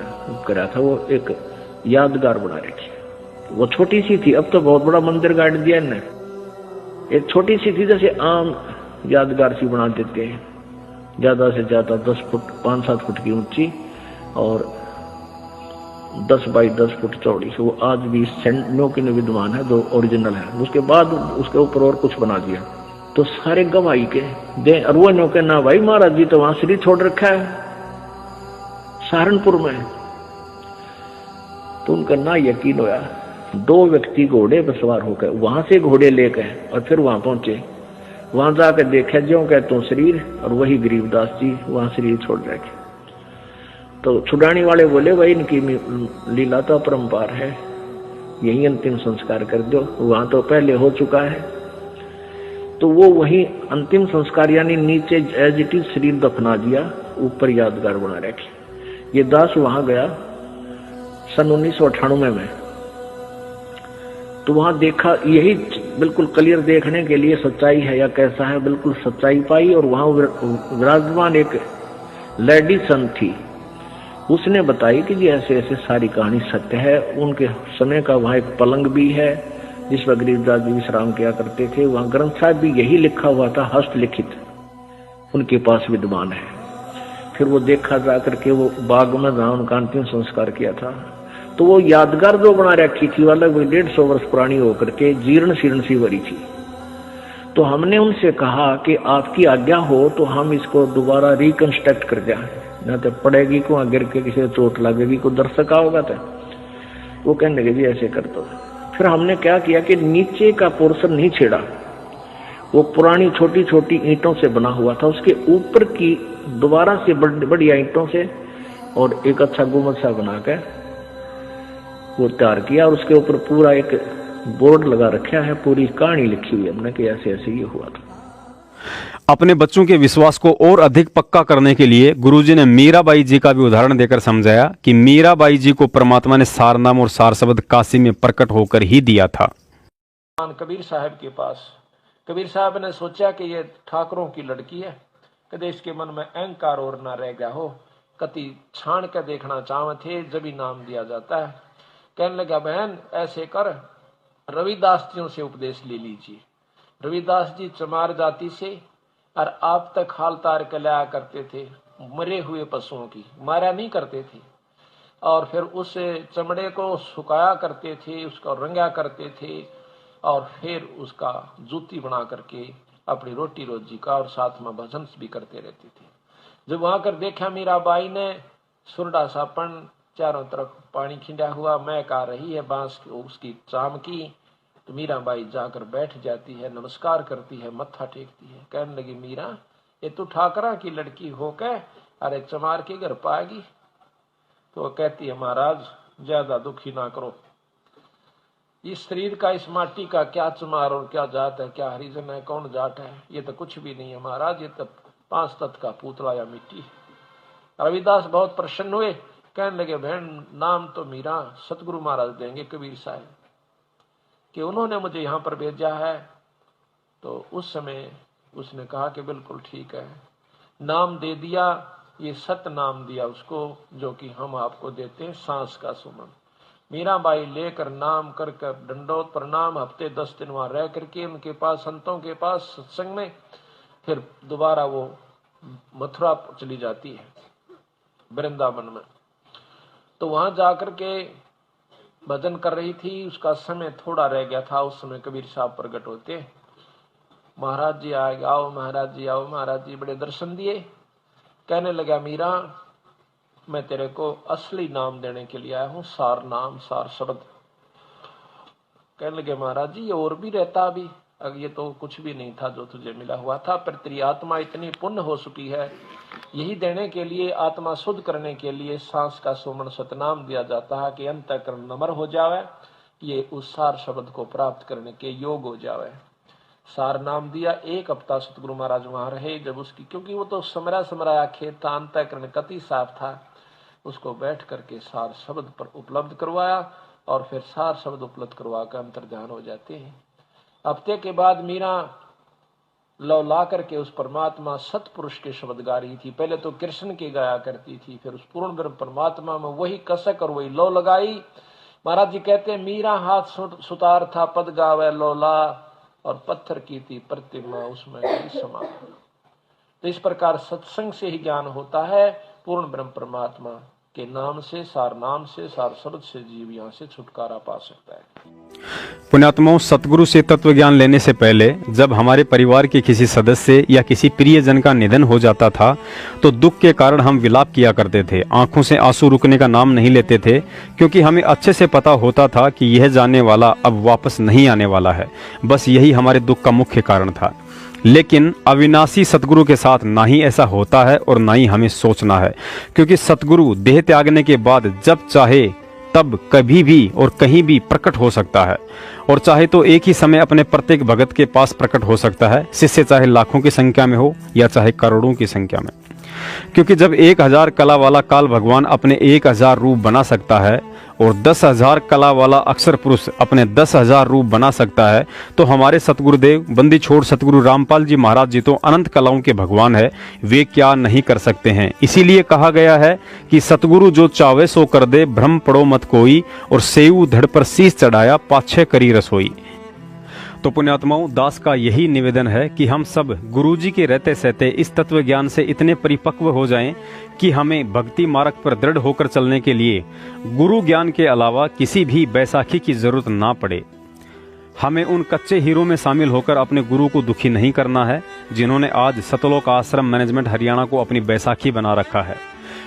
करा था, वो एक यादगार बना रखी। वो छोटी सी थी, अब तो बहुत बड़ा मंदिर गाड़ दिया इन्हें। एक छोटी सी थी, जैसे आम यादगार सी बना देते हैं, ज्यादा से ज्यादा 10 फुट 5-7 फुट की ऊंची और 10 बाई 10 फुट चौड़ी। वो आज भी सेंटनों की विद्यमान है, जो ओरिजिनल है। उसके बाद उसके ऊपर और कुछ बना दिया, तो सारे गवाही के दे, और वो नो के ना भाई महाराज जी तो वहां शरीर छोड़ रखा है सहारनपुर में। तो उनका ना यकीन होया, 2 व्यक्ति घोड़े पर सवार होकर वहां से घोड़े लेकर और फिर वहां पहुंचे। वहां जाकर देखा जो कहते हो शरीर, और वही गरीबदास जी वहां शरीर छोड़ रखे। तो छुड़ानी वाले बोले, भाई इनकी लीला तो अपरंपार है, यही अंतिम संस्कार कर दो, वहां तो पहले हो चुका है। तो वो वही अंतिम संस्कार यानी नीचे एज इट इज शरीर दफना दिया, ऊपर यादगार बना रखे। ये दास वहां गया सन 1998 में, तो वहां देखा, यही बिल्कुल क्लियर देखने के लिए सच्चाई है या कैसा है, बिल्कुल सच्चाई पाई। और वहां विराजमान एक लेडी संत थी, उसने बताई कि जी ऐसे ऐसे सारी कहानी सत्य है। उनके समय का वहां एक पलंग भी है जिस पर गरीबदास जी विश्राम किया करते थे। वहां ग्रंथ साहब भी यही लिखा हुआ था, हस्तलिखित उनके पास विद्यमान है। फिर वो देखा जा करके वो बाग में जहां उनका अंतिम संस्कार किया था, तो वो यादगार जो बना रखी थी वाला 150 वर्ष पुरानी होकर के जीर्ण शीर्ण सी भरी थी। तो हमने उनसे कहा कि आपकी आज्ञा हो तो हम इसको दोबारा रिकंस्ट्रक्ट कर जाए, न तो पड़ेगी को गिर के किसी चोट लगेगी, को दर्शक होगा। तो वो कहने लगे जी ऐसे कर दो। फिर हमने क्या किया कि नीचे का पोर्शन नहीं छेड़ा, वो पुरानी छोटी छोटी ईंटों से बना हुआ था, उसके ऊपर की दोबारा से बढ़िया ईंटों से और एक अच्छा गुम्बद सा बनाकर वो तैयार किया, और उसके ऊपर पूरा एक बोर्ड लगा रखा है, पूरी कहानी लिखी हुई हमने कि ऐसे ऐसे ये हुआ था। अपने बच्चों के विश्वास को और अधिक पक्का करने के लिए गुरुजी ने मीराबाई जी का भी उदाहरण देकर समझाया कि मीराबाई जी को परमात्मा ने सारनाम और सार शब्द काशी में प्रकट होकर ही दिया था। कबीर साहब के पास कबीर साहब ने सोचा कि ये ठाकरों की लड़की है, कदे इसके मन में अहंकार और ना रह गया हो, कति छान कर देखना चाहते थे, जब ही नाम दिया जाता है। कहने लगा बहन ऐसे कर, रविदास जियों से उपदेश ले लीजिए। रविदास जी चमार जाति से और आप तक हाल तार के लाया करते थे, मरे हुए पशुओं की, मारा नहीं करते थे, और फिर उस चमड़े को सुखाया करते थे, उसको रंगा करते थे, और फिर उसका जूती बना करके अपनी रोटी रोजी का और साथ में भजन भी करते रहती थी। जब वहां कर देखा मीराबाई ने सुरडा सापन चारों तरफ पानी खिंडा हुआ, महक आ रही है बांस की उसकी चाम की, तो मीराबाई जाकर बैठ जाती है, नमस्कार करती है, मत्था टेकती है। कहने लगी मीरा, ये तू ठाकरा की लड़की होकर अरे चमार के घर पाएगी? तो वो कहती है महाराज ज्यादा दुखी ना करो, इस शरीर का इस माटी का क्या चमार और क्या जात है, क्या हरिजन है, कौन जाट है, ये तो कुछ भी नहीं है महाराज, ये तो 5 तत्व का पुतला या मिट्टी है। रविदास बहुत प्रसन्न हुए, कहने लगे बहन नाम तो मीरा सतगुरु महाराज देंगे कबीर साहब कि उन्होंने मुझे यहाँ पर भेजा है। तो उस समय उसने कहा कि बिल्कुल ठीक है, नाम दे दिया, ये सत नाम दिया उसको जो कि हम आपको देते हैं, सांस का सुमन। मीराबाई लेकर नाम कर दंडोत प्रणाम, हफ्ते 10 दिन वहां रह करके उनके पास संतों के पास सत्संग में, फिर दोबारा वो मथुरा चली जाती है वृंदावन में। तो वहां जाकर के भजन कर रही थी, उसका समय थोड़ा रह गया था। उस समय कबीर साहब प्रकट होते, महाराज जी आए, आओ महाराज जी आओ। महाराज जी बड़े दर्शन दिए, कहने लगा मीरा मैं तेरे को असली नाम देने के लिए आया हूं, सार नाम सार शब्द। कहने लगे महाराज जी ये और भी रहता अभी, अब ये तो कुछ भी नहीं था जो तुझे मिला हुआ था, पर तेरी आत्मा इतनी पुण्य हो चुकी है, यही देने के लिए, आत्मा शुद्ध करने के लिए सांस का सुमन सतनाम दिया जाता है कि अंतःकरण नम्र हो जावे, ये उस सार शब्द को प्राप्त करने के योग हो जावे। सार नाम दिया। 1 हफ्ता सतगुरु महाराज वहां रहे। जब उसकी, क्योंकि वो तो समराया खेत था, अंतःकरण कति साफ था, उसको बैठ करके सार शब्द पर उपलब्ध करवाया और फिर सार शब्द उपलब्ध करवा कर अंतर्ध्यान हो जाते हैं। हफ्ते के बाद मीरा लौ ला करके उस परमात्मा सतपुरुष के शब्द गा रही थी। पहले तो कृष्ण के गाया करती थी, फिर उस पूर्ण ब्रह्म परमात्मा में वही कसक और वही लौ लगाई। महाराज जी कहते हैं मीरा हाथ सुतार था, पद गावे लौला, और पत्थर की थी प्रतिमा उसमें समा। तो इस प्रकार सत्संग से ही ज्ञान होता है, पूर्ण ब्रह्म परमात्मा के नाम से, सार शब्द से जीव यहाँ से छुटकारा पा सकता है। पुण्यात्माओं, सतगुरु से तत्व ज्ञान लेने से पहले जब हमारे परिवार के किसी सदस्य या किसी प्रियजन का निधन हो जाता था तो दुख के कारण हम विलाप किया करते थे, आंखों से आंसू रुकने का नाम नहीं लेते थे, क्योंकि हमें अच्छे से पता होता था कि यह जाने वाला अब वापस नहीं आने वाला है। बस यही हमारे दुख का मुख्य कारण था। लेकिन अविनाशी सतगुरु के साथ ना ही ऐसा होता है और ना ही हमें सोचना है, क्योंकि सतगुरु देह त्यागने के बाद जब चाहे तब कभी भी और कहीं भी प्रकट हो सकता है, और चाहे तो एक ही समय अपने प्रत्येक भगत के पास प्रकट हो सकता है, शिष्य चाहे लाखों की संख्या में हो या चाहे करोड़ों की संख्या में। क्योंकि जब 1000 कला वाला काल भगवान अपने 1000 रूप बना सकता है और 10,000 कला वाला अक्षर पुरुष अपने 10,000 रूप बना सकता है, तो हमारे सतगुरुदेव बंदी छोड़ सतगुरु रामपाल जी महाराज जी तो अनंत कलाओं के भगवान है, वे क्या नहीं कर सकते हैं। इसीलिए कहा गया है कि सतगुरु जो चावे सो कर दे, भ्रम पड़ो मत कोई, और सेऊ धड़ पर शीश चढ़ाया, पाछे करी रसोई। तो पुण्यात्माओं, दास का यही निवेदन है कि हम सब गुरुजी के रहते सहते इस तत्व ज्ञान से इतने परिपक्व हो जाएं कि हमें भक्ति मार्ग पर दृढ़ होकर चलने के लिए गुरु ज्ञान के अलावा किसी भी बैसाखी की जरूरत ना पड़े। हमें उन कच्चे हीरों में शामिल होकर अपने गुरु को दुखी नहीं करना है जिन्होंने आज सतलोक आश्रम मैनेजमेंट हरियाणा को अपनी बैसाखी बना रखा है।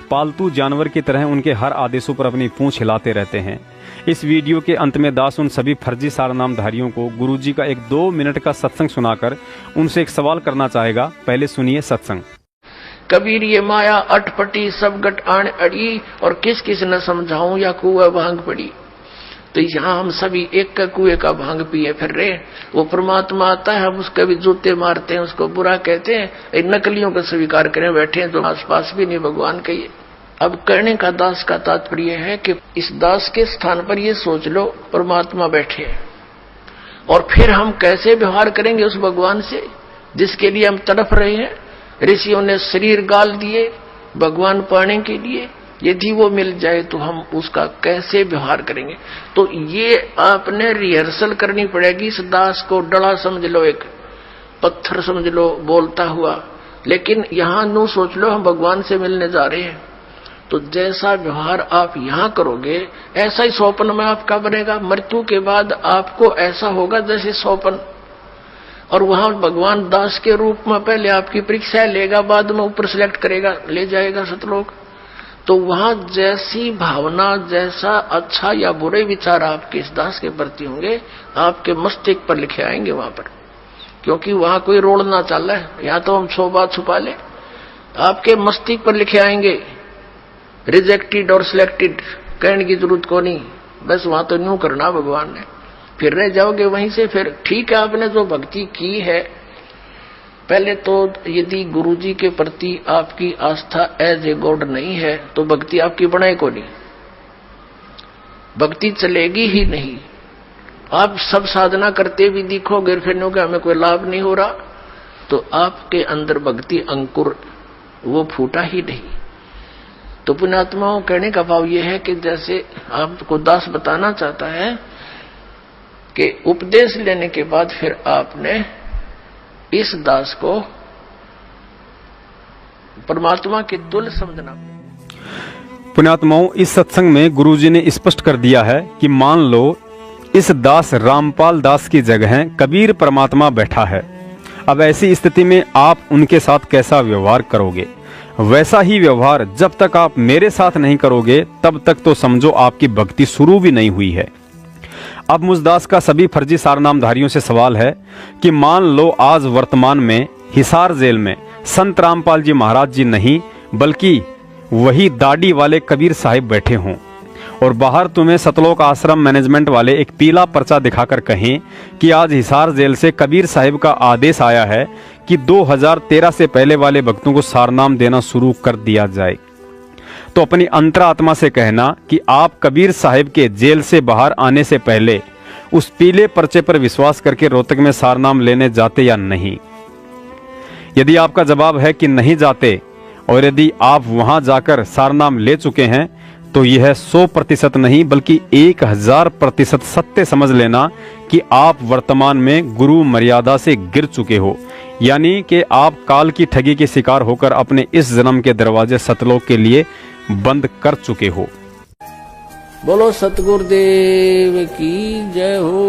पालतू जानवर की तरह उनके हर आदेशों पर अपनी पूंछ हिलाते रहते हैं। इस वीडियो के अंत में दास उन सभी फर्जी सारनामधारियों को गुरुजी का एक 2 मिनट का सत्संग सुनाकर उनसे एक सवाल करना चाहेगा। पहले सुनिए सत्संग। कबीर ये माया अटपटी सब गट आण अड़ी, और किस किस न समझाऊं या कुआ भांग पड़ी। तो यहाँ हम सभी एक का कुएं का भांग पिए फिर रहे। वो परमात्मा आता है, हम उसके भी जूते मारते हैं, उसको बुरा कहते हैं, नकलियों का स्वीकार करें बैठे हैं जो आसपास भी नहीं भगवान के। अब कहने का दास का तात्पर्य है कि इस दास के स्थान पर ये सोच लो परमात्मा बैठे हैं, और फिर हम कैसे व्यवहार करेंगे उस भगवान से जिसके लिए हम तड़प रहे हैं। ऋषियों ने शरीर गाल दिए भगवान पाने के लिए, यदि वो मिल जाए तो हम उसका कैसे व्यवहार करेंगे। तो ये आपने रिहर्सल करनी पड़ेगी। इस दास को डला समझ लो, एक पत्थर समझ लो बोलता हुआ, लेकिन यहां नू सोच लो हम भगवान से मिलने जा रहे हैं। तो जैसा व्यवहार आप यहां करोगे ऐसा ही स्वप्न में आपका बनेगा। मृत्यु के बाद आपको ऐसा होगा जैसे स्वप्न। और वहां भगवान दास के रूप में पहले आपकी परीक्षा लेगा, बाद में ऊपर सिलेक्ट करेगा, ले जाएगा सतलोक। तो वहां जैसी भावना, जैसा अच्छा या बुरे विचार आपके इस दास के प्रति होंगे, आपके मस्तिष्क पर लिखे आएंगे वहां पर, क्योंकि वहां कोई रोड ना चल है, या तो हम 100 बात छुपा ले, आपके मस्तिष्क पर लिखे आएंगे। रिजेक्टेड और सिलेक्टेड कहने की जरूरत को नहीं, बस वहां तो न्यू करना भगवान ने, फिर रह जाओगे वहीं से। फिर ठीक है, आपने जो भक्ति की है, पहले तो यदि गुरुजी के प्रति आपकी आस्था एज ए गॉड नहीं है तो भक्ति आपकी बनाए को नहीं, भक्ति चलेगी ही नहीं। आप सब साधना करते भी दिखोगे, फिर नो कि हमें कोई लाभ नहीं हो रहा, तो आपके अंदर भक्ति अंकुर वो फूटा ही नहीं। तो पुण्यात्माओं, कहने का भाव यह है कि जैसे आपको दास बताना चाहता है कि उपदेश लेने के बाद फिर आपने इस दास को परमात्मा के तुल्य समझना। पुण्यात्माओं, इस सत्संग में गुरुजी ने स्पष्ट कर दिया है कि मान लो इस दास रामपाल दास की जगह कबीर परमात्मा बैठा है। अब ऐसी स्थिति में आप उनके साथ कैसा व्यवहार करोगे? वैसा ही व्यवहार जब तक आप मेरे साथ नहीं करोगे तब तक तो समझो आपकी भक्ति शुरू भी नहीं हुई है। अब मुझदास का सभी फर्जी सारनामधारियों से सवाल है कि मान लो आज वर्तमान में हिसार जेल में संत रामपाल जी महाराज जी नहीं बल्कि वही दाढ़ी वाले कबीर साहिब बैठे हों और बाहर तुम्हें सतलोक आश्रम मैनेजमेंट वाले एक पीला पर्चा दिखाकर कहें कि आज हिसार जेल से कबीर साहिब का आदेश आया है कि 2013 से पहले वाले भक्तों को सारनाम देना शुरू कर दिया जाए। तो अपनी अंतरात्मा से कहना कि आप कबीर साहिब के जेल से बाहर आने से पहले उस पीले पर्चे पर विश्वास करके रोहतक में सारनाम लेने जाते या नहीं। यदि आपका जवाब है कि नहीं जाते और यदि आप वहां जाकर सारनाम ले चुके हैं तो यह 100% नहीं बल्कि 1000% सत्य समझ लेना कि आप वर्तमान में गुरु मर्यादा से गिर चुके हो, यानी कि आप काल की ठगी के शिकार होकर अपने इस जन्म के दरवाजे सतलोक के लिए बंद कर चुके हो। बोलो सतगुरुदेव की जय हो।